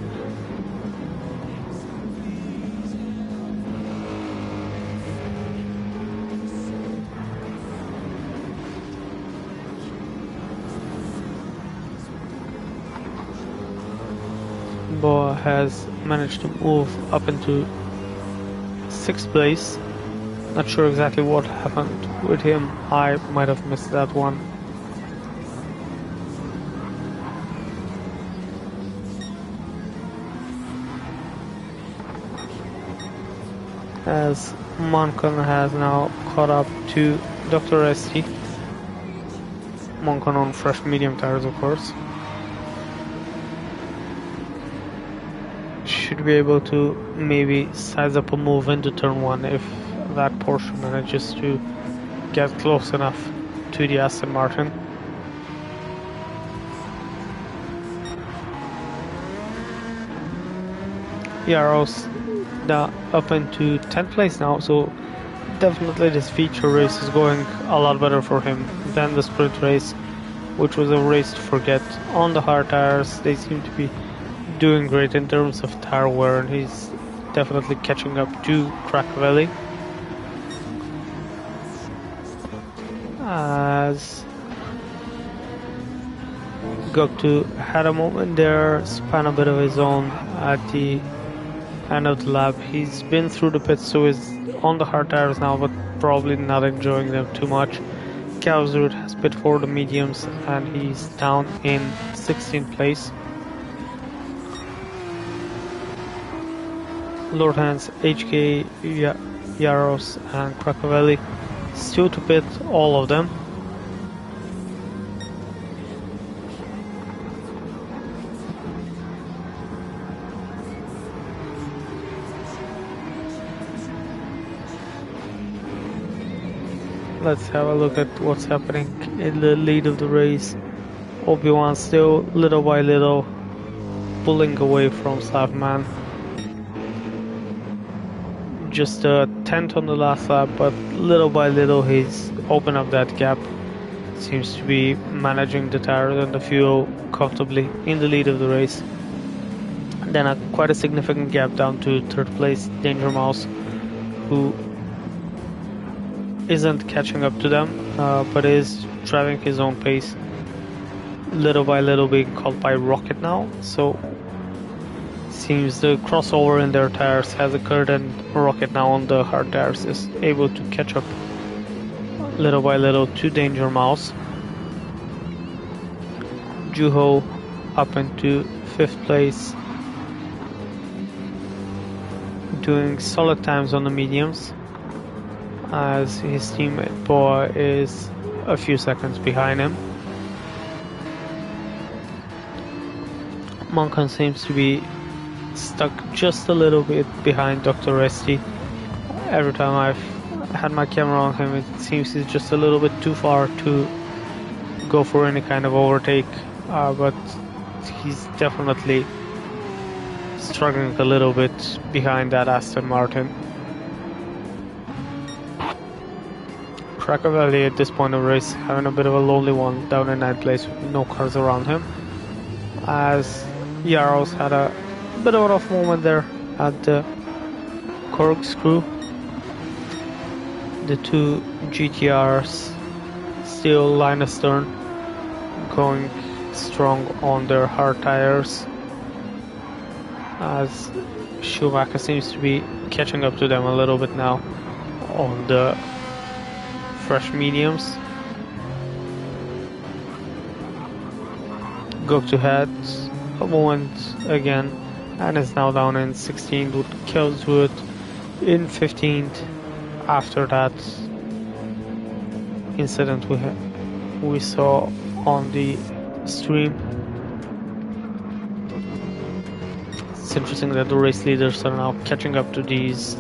Boa has managed to move up into 6th place. Not sure exactly what happened with him. I might have missed that one. As Monken has now caught up to Dr. ST. Monken on fresh medium tires, of course. Should be able to maybe size up a move into turn 1 if that Porsche manages to get close enough to the Aston Martin. Aero's up into 10th place now, so definitely this feature race is going a lot better for him than the sprint race, which was a race to forget. On the hard tires, they seem to be doing great in terms of tire wear, and he's definitely catching up to Crack Valley. As Goktu had a moment there, spun a bit of his own at the end of the lap. He's been through the pits, so he's on the hard tires now, but probably not enjoying them too much. Kavzut has pit for the mediums, and he's down in 16th place. Lord Hans, HK, Yaros, and Krakovelli still to pit, all of them. Let's have a look at what's happening in the lead of the race. Obi-Wan still, little by little, pulling away from Slavman. Just a 10th on the last lap, but little by little he's opened up that gap. Seems to be managing the tires and the fuel comfortably in the lead of the race. Then quite a significant gap down to 3rd place, Danger Mouse, who isn't catching up to them, but is driving his own pace. Little by little being caught by Rocket now, so seems the crossover in their tires has occurred, and Rocket now on the hard tires is able to catch up little by little to Danger Mouse. Juho up into 5th place, doing solid times on the mediums, as his teammate Boa is a few seconds behind him. Monkan seems to be stuck just a little bit behind Dr. Resti. Every time I've had my camera on him, it seems he's just a little bit too far to go for any kind of overtake, but he's definitely struggling a little bit behind that Aston Martin. Krakovelli at this point of the race having a bit of a lonely one down in 9th place with no cars around him, as Yaros had a bit of an off moment there at the corkscrew. The two GTRs still line astern, going strong on their hard tires, as Schumacher seems to be catching up to them a little bit now on the fresh mediums. Goktu had a moment again and is now down in 16th with Kelswood in 15th after that incident we saw on the stream. It's interesting that the race leaders are now catching up to these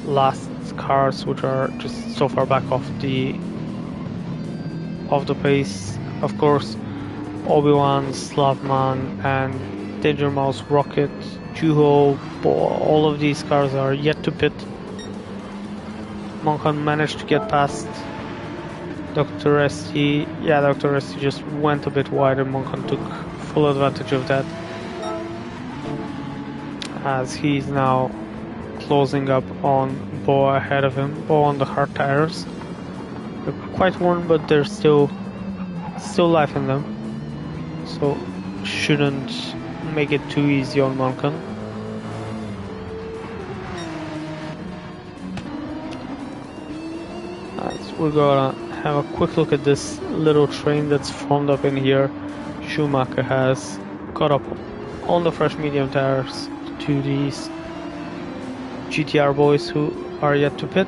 last cars, which are just so far back off the pace. Of course, Obi-Wan, Slavman, and Danger Mouse, Rocket, Juho, all of these cars are yet to pit. Monkan managed to get past Dr. Resti. Yeah, Dr. Resti just went a bit wide, and Monkan took full advantage of that, as he's now closing up on Boa ahead of him. Boa on the hard tires. They're quite worn, but there's still life in them, so shouldn't make it too easy on Monkan. We're gonna have a quick look at this little train that's formed up in here. Schumacher has caught up on the fresh medium tires to these GTR boys who are yet to pit,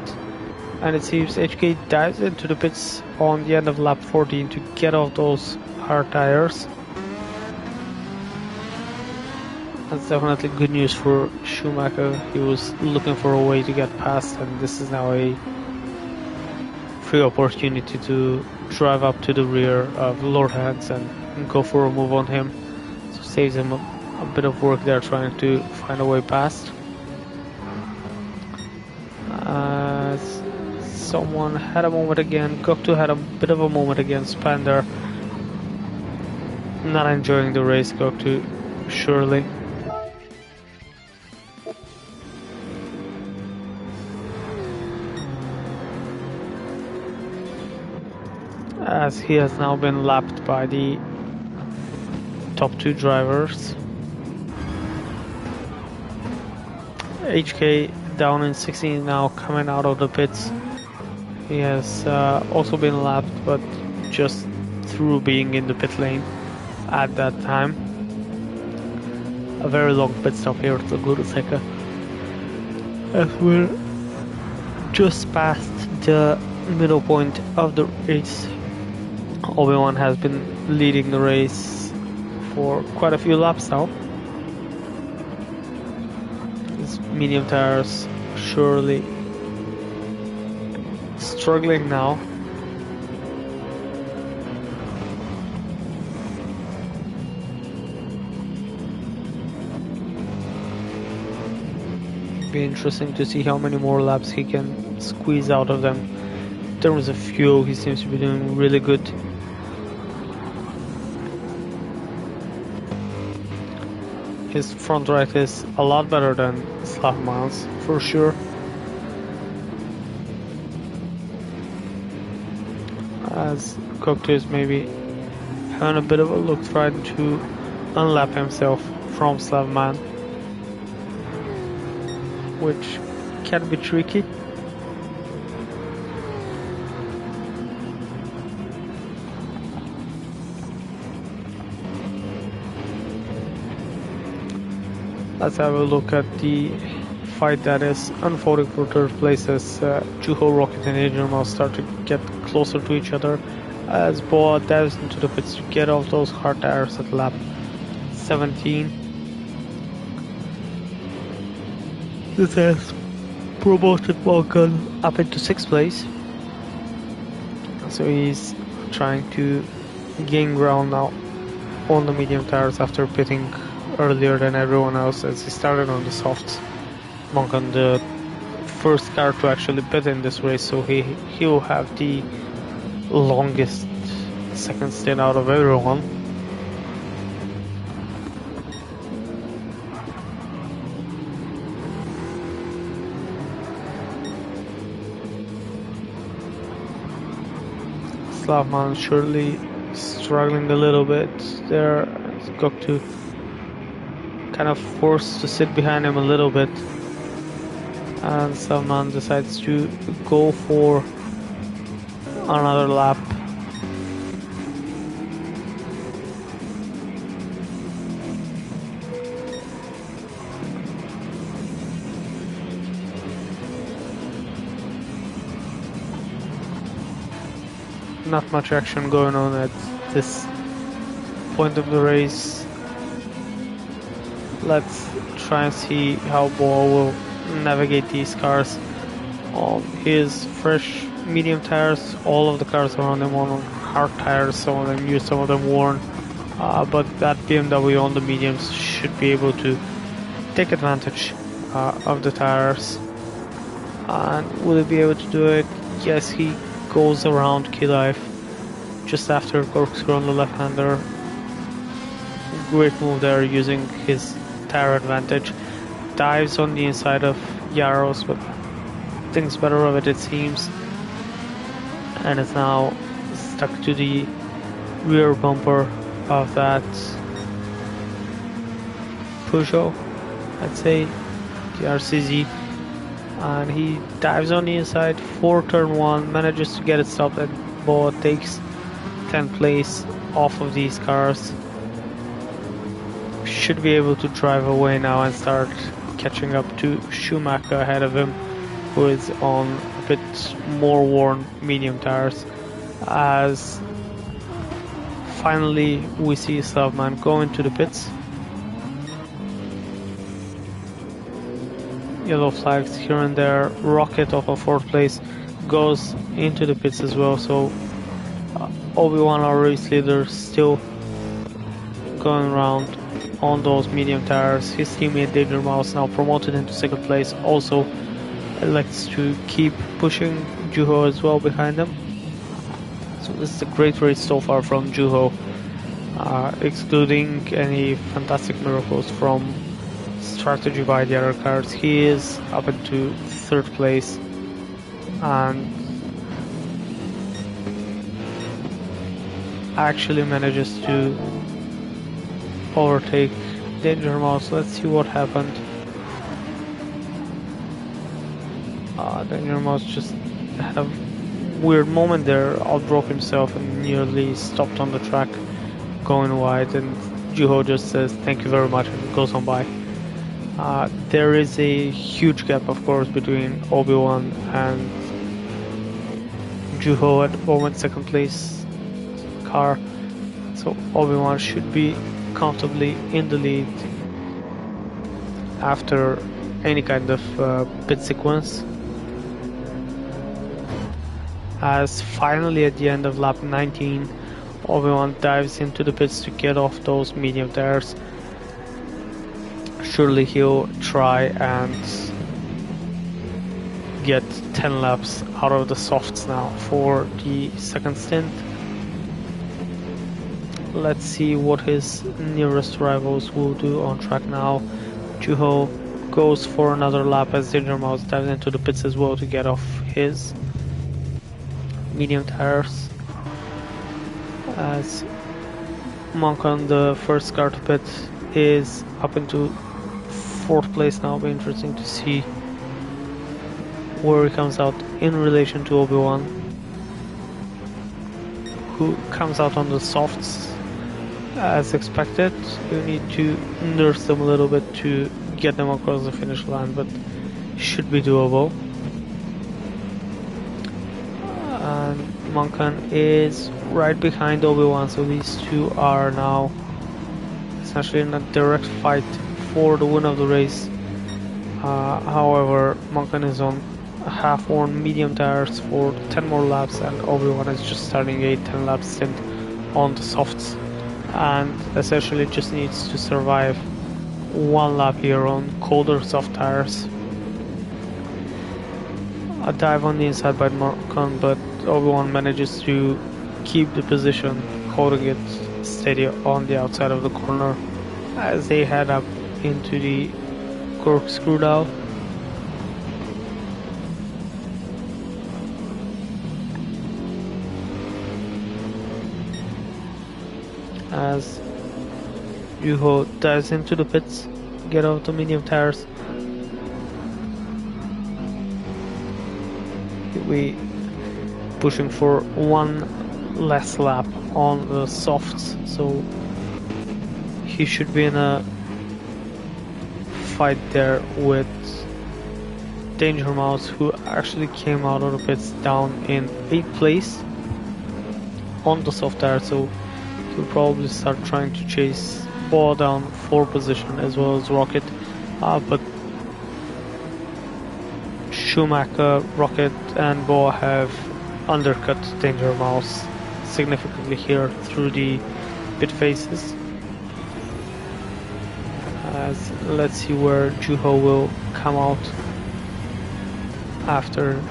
and it seems HK dives into the pits on the end of lap 14 to get off those hard tires. That's definitely good news for Schumacher. He was looking for a way to get past, and this is now a free opportunity to drive up to the rear of Lord Hans and go for a move on him. So saves him a bit of work there trying to find a way past. Someone had a moment again. Goktu had a bit of a moment against Pander. Not enjoying the race, Goktu, surely. As he has now been lapped by the top two drivers. HK down in 16 now, coming out of the pits. He has also been lapped, but just through being in the pit lane at that time. A very long pit stop here at Laguna Seca, as we're just past the middle point of the race. Obi-Wan has been leading the race for quite a few laps now. His medium tires surely struggling now. Be interesting to see how many more laps he can squeeze out of them. In terms of fuel, he seems to be doing really good. His front right is a lot better than Slavman's, for sure. As Koktu is maybe having a bit of a look trying to unlap himself from Slavman, which can be tricky. Let's have a look at the fight that is unfolding for third place as Juho, Rocket and Adrian now start to get closer to each other as Boa dives into the pits to get off those hard tires at lap 17. This has promoted Vulcan up into 6th place, so he's trying to gain ground now on the medium tires after pitting earlier than everyone else, as he started on the softs. Vulcan, the first car to actually pit in this race, so he will have the longest second stint out of everyone. Slavman surely struggling a little bit there. He's got to kind of forced to sit behind him a little bit, and Slavman decides to go for another lap. Not much action going on at this point of the race. Let's try and see how Boa will navigate these cars on his fresh medium tires. All of the cars around him on hard tires, some of them new, some of them worn, but that BMW on the mediums should be able to take advantage of the tires. And will he be able to do it? Yes, he goes around Key Life just after corkscrew on the left-hander. Great move there using his tire advantage. Dives on the inside of Yaros, but thinks better of it seems, and is now stuck to the rear bumper of that Peugeot, I'd say, the RCZ, and he dives on the inside for turn 1, manages to get it stopped, and Boa takes 10th place off of these cars. Should be able to drive away now and start catching up to Schumacher ahead of him, who is on a bit more worn medium tires. As finally we see Slavman go into the pits. Yellow flags here and there. Rocket off of 4th place goes into the pits as well, so Obi-Wan, our race leader, still going around on those medium tires. His teammate David Mouse, now promoted into 2nd place, also elects to keep pushing Juho as well behind him. So this is a great race so far from Juho, excluding any fantastic miracles from strategy by the other cars. He is up into 3rd place and actually manages to overtake Danger Mouse. Let's see what happened. Danger Mouse just had a weird moment there, outbroke himself and nearly stopped on the track going wide, and Juho just says thank you very much and goes on by. There is a huge gap, of course, between Obi-Wan and Juho at the moment, second place car, so Obi-Wan should be comfortably in the lead after any kind of pit sequence. As finally at the end of lap 19, Obi-Wan dives into the pits to get off those medium tires. Surely he'll try and get 10 laps out of the softs now for the second stint. Let's see what his nearest rivals will do on track now. Juho goes for another lap as Danger Mouse dives into the pits as well to get off his medium tires. As Monkan, the first car to pit, is up into 4th place now. It'll be interesting to see where he comes out in relation to Obi-Wan, who comes out on the softs as expected. You need to nurse them a little bit to get them across the finish line, but should be doable. And Monkan is right behind Obi-Wan, so these two are now essentially in a direct fight for the win of the race. However, Monkan is on half-worn medium tires for 10 more laps, and Obi-Wan is just starting a 10-lap stint on the softs, and essentially just needs to survive one lap here on colder soft tires. A dive on the inside by Monkan, but Obi-Wan manages to keep the position, holding it steady on the outside of the corner as they head up into the corkscrew now. As Juho dives into the pits, get out the medium tires. We pushing for one less lap on the softs, so he should be in a fight there with Danger Mouse, who actually came out of the pits down in 8th place on the soft tire, so he'll probably start trying to chase Ball down for position as well as Rocket, but Schumacher, Rocket and Ball have undercut Danger Mouse significantly here through the pit faces. As let's see where Juho will come out after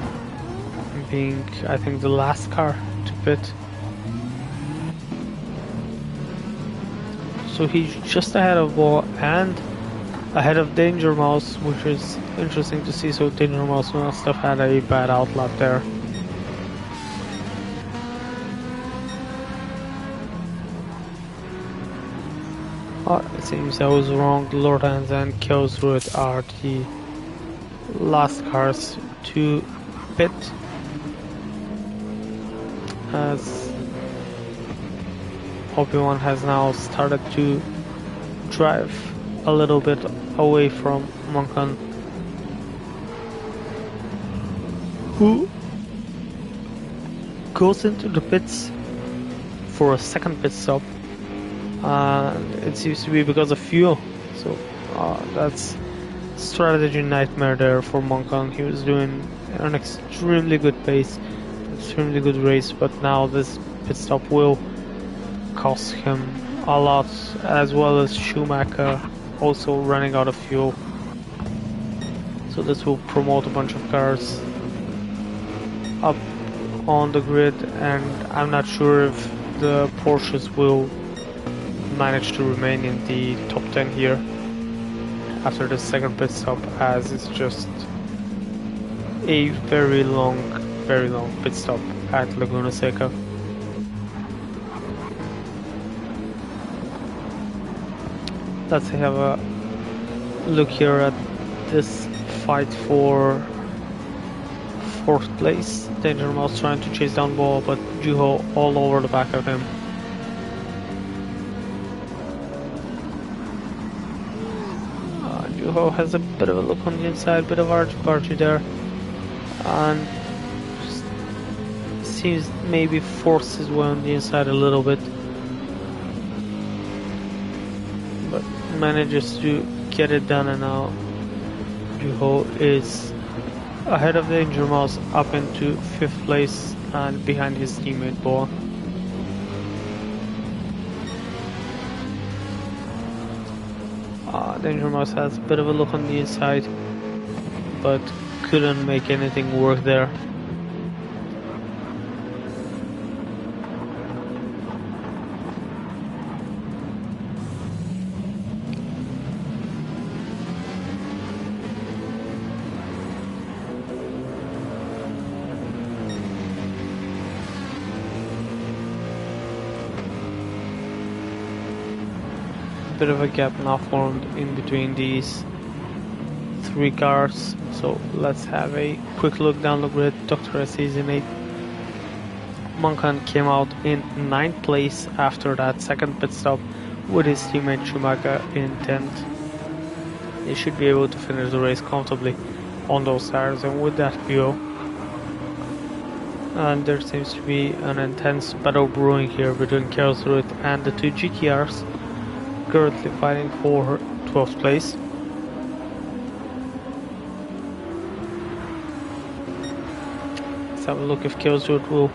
being, I think, the last car to pit. So he's just ahead of Ball and ahead of Danger Mouse, which is interesting to see. So Danger Mouse must have had a bad outlap there. It seems I was wrong. Lord Hands and Kills Root are the last cars to pit, as Obi-Wan has now started to drive a little bit away from Monkan, who goes into the pits for a second pit stop. It seems to be because of fuel, so that's strategy nightmare there for Monkan. He was doing an extremely good pace, extremely good race, but now this pit stop will cost him a lot, as well as Schumacher also running out of fuel. So this will promote a bunch of cars up on the grid, and I'm not sure if the Porsches will manage to remain in the top 10 here after the second pit stop, as it's just a very long pit stop at Laguna Seca. Let's have a look here at this fight for 4th place. Danger Mouse trying to chase down Ball, but Juho all over the back of him. Juho has a bit of a look on the inside, bit of argy-bargy there, and seems maybe forced his way on the inside a little bit, but manages to get it done, and now Juho is ahead of Danger Mouse up into 5th place and behind his teammate Boa. Danger Mouse has a bit of a look on the inside, but couldn't make anything work there. Bit of a gap now formed in between these 3 cars, so let's have a quick look down the grid. Dr. S is in 8th. Monkan came out in 9th place after that 2nd pit stop with his teammate Schumacher in 10th. He should be able to finish the race comfortably on those tires and with that fuel. And there seems to be an intense battle brewing here between Karlsruhe and the 2 GTRs, currently fighting for 12th place. Let's have a look if Karlsruhe will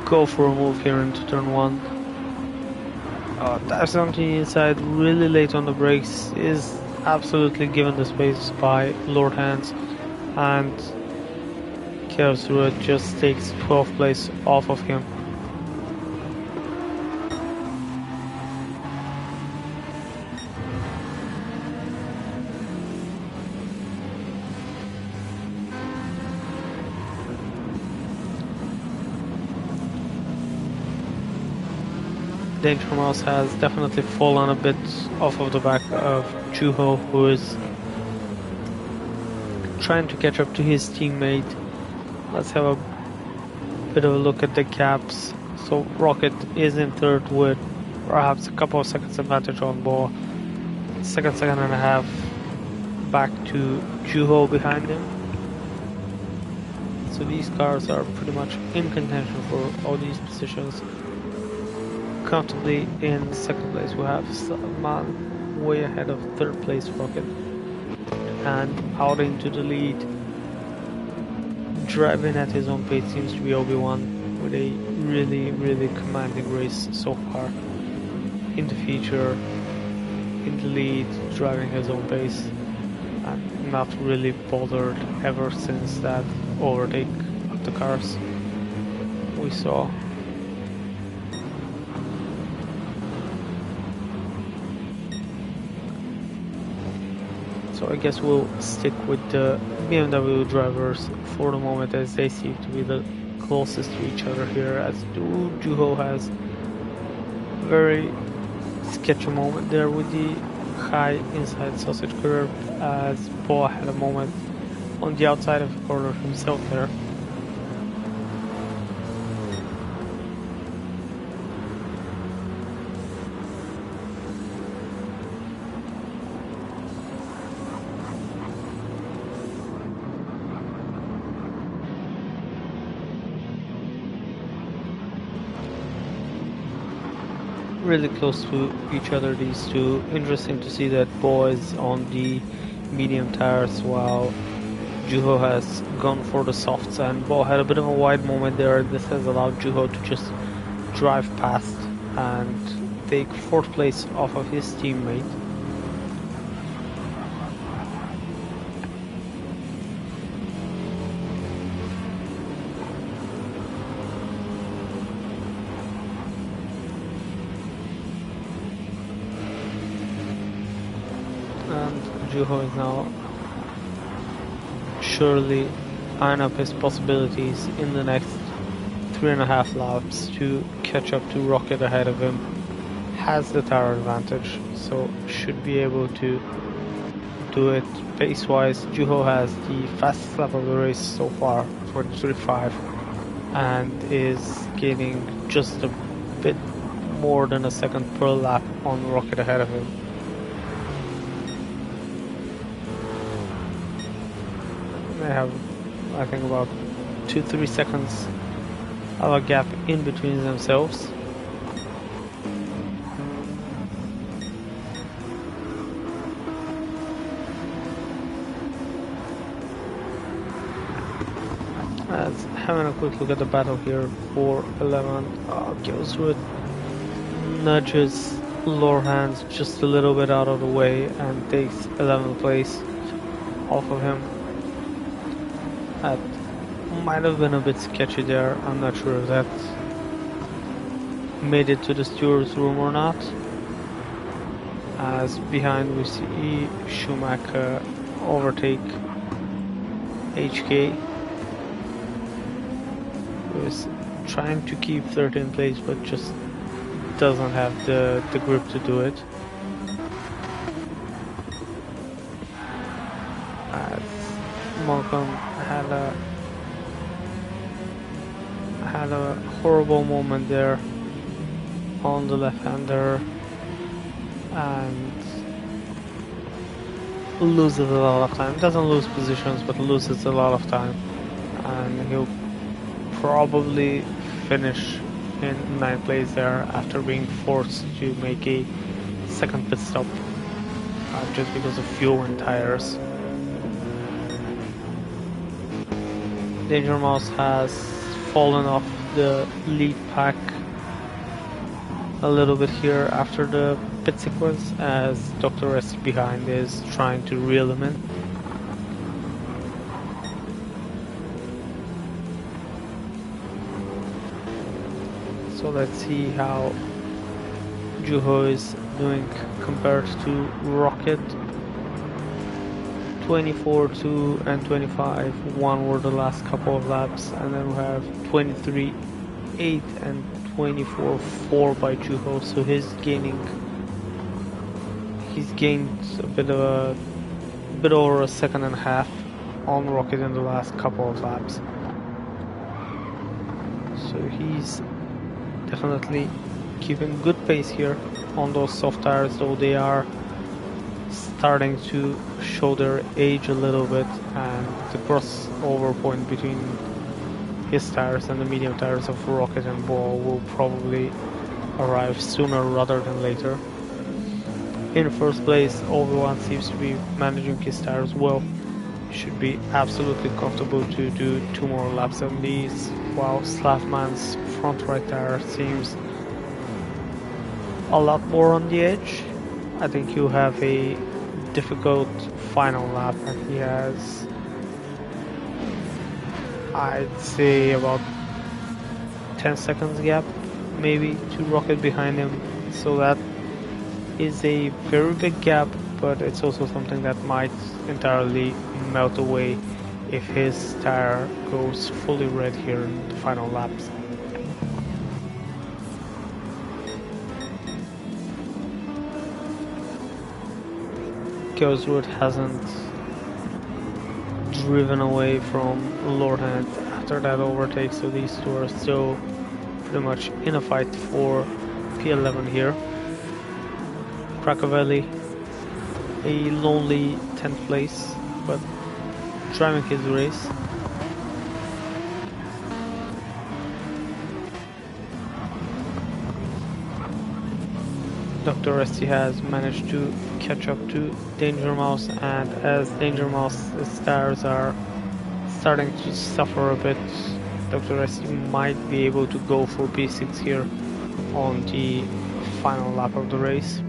go for a move here into turn 1. That's on the inside, really late on the brakes, is absolutely given the space by Lord Hands, and Karlsruhe just takes 12th place off of him. Danger Mouse has definitely fallen a bit off of the back of Juho, who is trying to catch up to his teammate. Let's have a bit of a look at the gaps. So Rocket is in 3rd with perhaps a couple of seconds advantage on Ball. Second and a half back to Juho behind him. So these cars are pretty much in contention for all these positions. Comfortably in 2nd place we have Salman way ahead of 3rd place Rocket, and out into the lead, driving at his own pace, seems to be Obi-Wan with a really commanding race so far. In the feature, in the lead, driving his own pace, and not really bothered ever since that overtake of the cars we saw. So I guess we'll stick with the BMW drivers for the moment, as they seem to be the closest to each other here, as Juho has a very sketchy moment there with the high inside sausage curve, as Boa had a moment on the outside of the corner himself there. Really close to each other, these two. Interesting to see that Bo is on the medium tires while Juho has gone for the softs, and Bo had a bit of a wide moment there. This has allowed Juho to just drive past and take 4th place off of his teammate. Juho is now surely eyeing up his possibilities in the next 3.5 laps to catch up to Rocket ahead of him. has the tire advantage, so should be able to do it pace-wise. Juho has the fastest lap of the race so far, 23.5, and is gaining just a bit more than a second per lap on Rocket ahead of him. They have, I think, about 2-3 seconds of a gap in between themselves. Having a quick look at the battle here for 11. Goes with nudges Lorhan's just a little bit out of the way and takes 11th place off of him. That might have been a bit sketchy there. I'm not sure if that made it to the steward's room or not. As behind we see Schumacher overtake HK. Is trying to keep 13th place, but just doesn't have the grip to do it. As Malcolm had a horrible moment there on the left-hander and loses a lot of time. Doesn't lose positions, but loses a lot of time, and he'll probably finish in 9th place there after being forced to make a second pit stop just because of fuel and tires. Danger Mouse has fallen off the lead pack a little bit here after the pit sequence, as Dr. S behind is trying to reel him in. So let's see how Juho is doing compared to Rocket. 24.2 and 25.1 were the last couple of laps, and then we have 23.8 and 24.4 by Juho. So he's gained a bit over a second and a half on Rocket in the last couple of laps. So he's definitely keeping good pace here on those soft tires, though they are starting to show their age a little bit, and the crossover point between his tires and the medium tires of Rocket and Ball will probably arrive sooner rather than later. In first place, everyone seems to be managing his tires well. Should be absolutely comfortable to do 2 more laps on these, while Slavman's front right tire seems a lot more on the edge. I think he'll have a difficult final lap, and he has, I'd say, about 10 seconds gap maybe to Rocket behind him, so that is a very big gap, but it's also something that might entirely melt away if his tire goes fully red here in the final laps. Goswood hasn't driven away from Lordhand after that overtake, so these two are still pretty much in a fight for P11 here. Krakovelli, a lonely 10th place, but driving his race. Dr. Resti has managed to catch up to Danger Mouse, and as Danger Mouse's tires are starting to suffer a bit, Dr. Resti might be able to go for P6 here on the final lap of the race.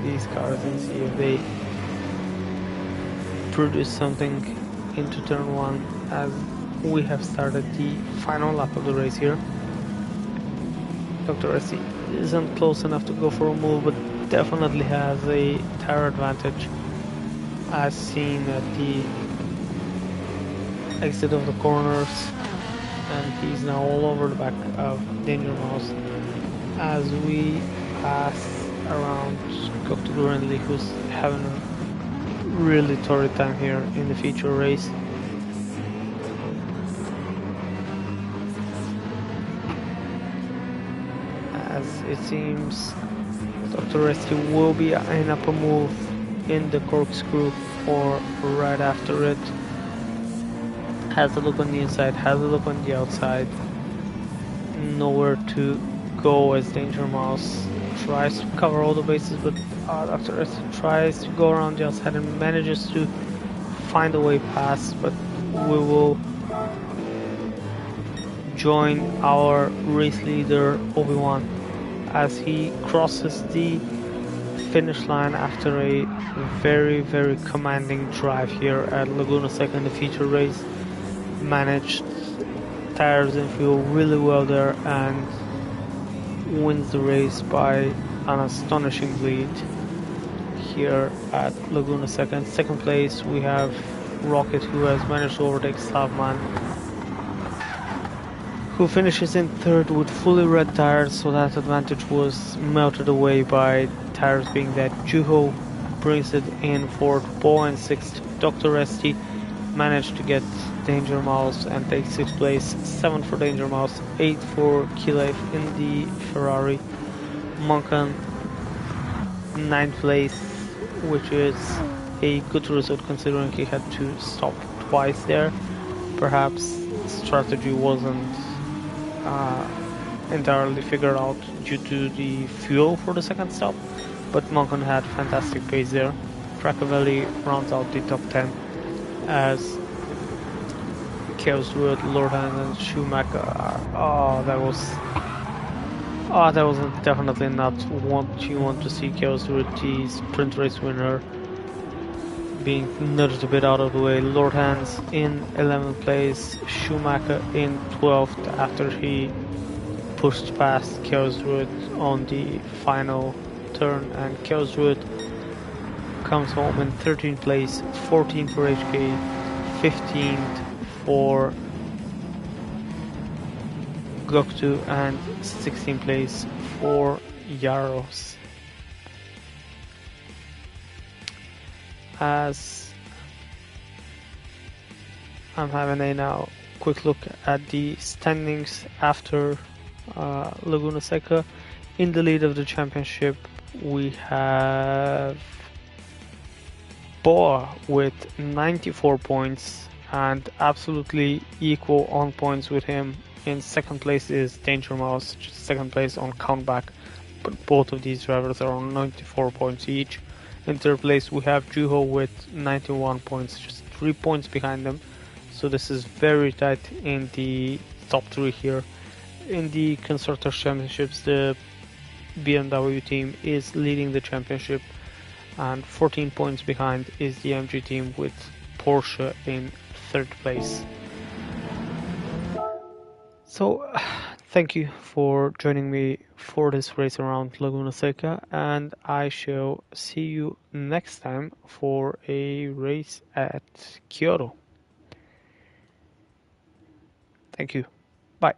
These cars and see if they produce something into turn 1, as we have started the final lap of the race here. Dr. Resti isn't close enough to go for a move, but definitely has a tire advantage, as seen at the exit of the corners, and he's now all over the back of Danger Mouse as we pass around Gokta, who's having a really torrid time here in the feature race. As it seems Dr. Resty will be in upper move in the corkscrew or right after it. Has a look on the inside, has a look on the outside. Nowhere to go as Danger Mouse tries to cover all the bases, but Dr. Resty tries to go around the outside and manages to find a way past, but we will join our race leader Obi-Wan as he crosses the finish line after a very commanding drive here at Laguna Seca in the feature race. Managed tires and fuel really well there and wins the race by an astonishing lead here at Laguna Seca. In second place we have Rocket, who has managed to overtake Slavman, who finishes in third with fully red tires, so that advantage was melted away by tires being that. Juho brings it in fourth, Bo in sixth, Dr. Resty managed to get Danger Mouse and take sixth place, 7 for Danger Mouse, 8 for Kilev in the Ferrari, Monkan 9th place, which is a good result considering he had to stop twice there. Perhaps strategy wasn't entirely figured out due to the fuel for the second stop, but Monkan had fantastic pace there. Fracavelli rounds out the top 10 as Chaos Druid, Lordhan and Schumacher that was definitely not what you want to see. Chaos Druid, the sprint race winner, being nudged a bit out of the way. Lordhan's in 11th place, Schumacher in 12th after he pushed past Chaos Druid on the final turn, and Chaos Druid comes home in 13th place, 14th for HK, 15th for Goktu, and 16th place for Yaros. As I'm having a now quick look at the standings after Laguna Seca. In the lead of the championship we have Boa with 94 points and absolutely equal on points with him. In second place is Danger Mouse, second place on countback, but both of these drivers are on 94 points each. In third place we have Juho with 91 points, just 3 points behind them, so this is very tight in the top 3 here. In the Constructors Championships the BMW team is leading the championship, and 14 points behind is the MG team with Porsche in third place. So thank you for joining me for this race around Laguna Seca, and I shall see you next time for a race at Kyoto. Thank you. Bye.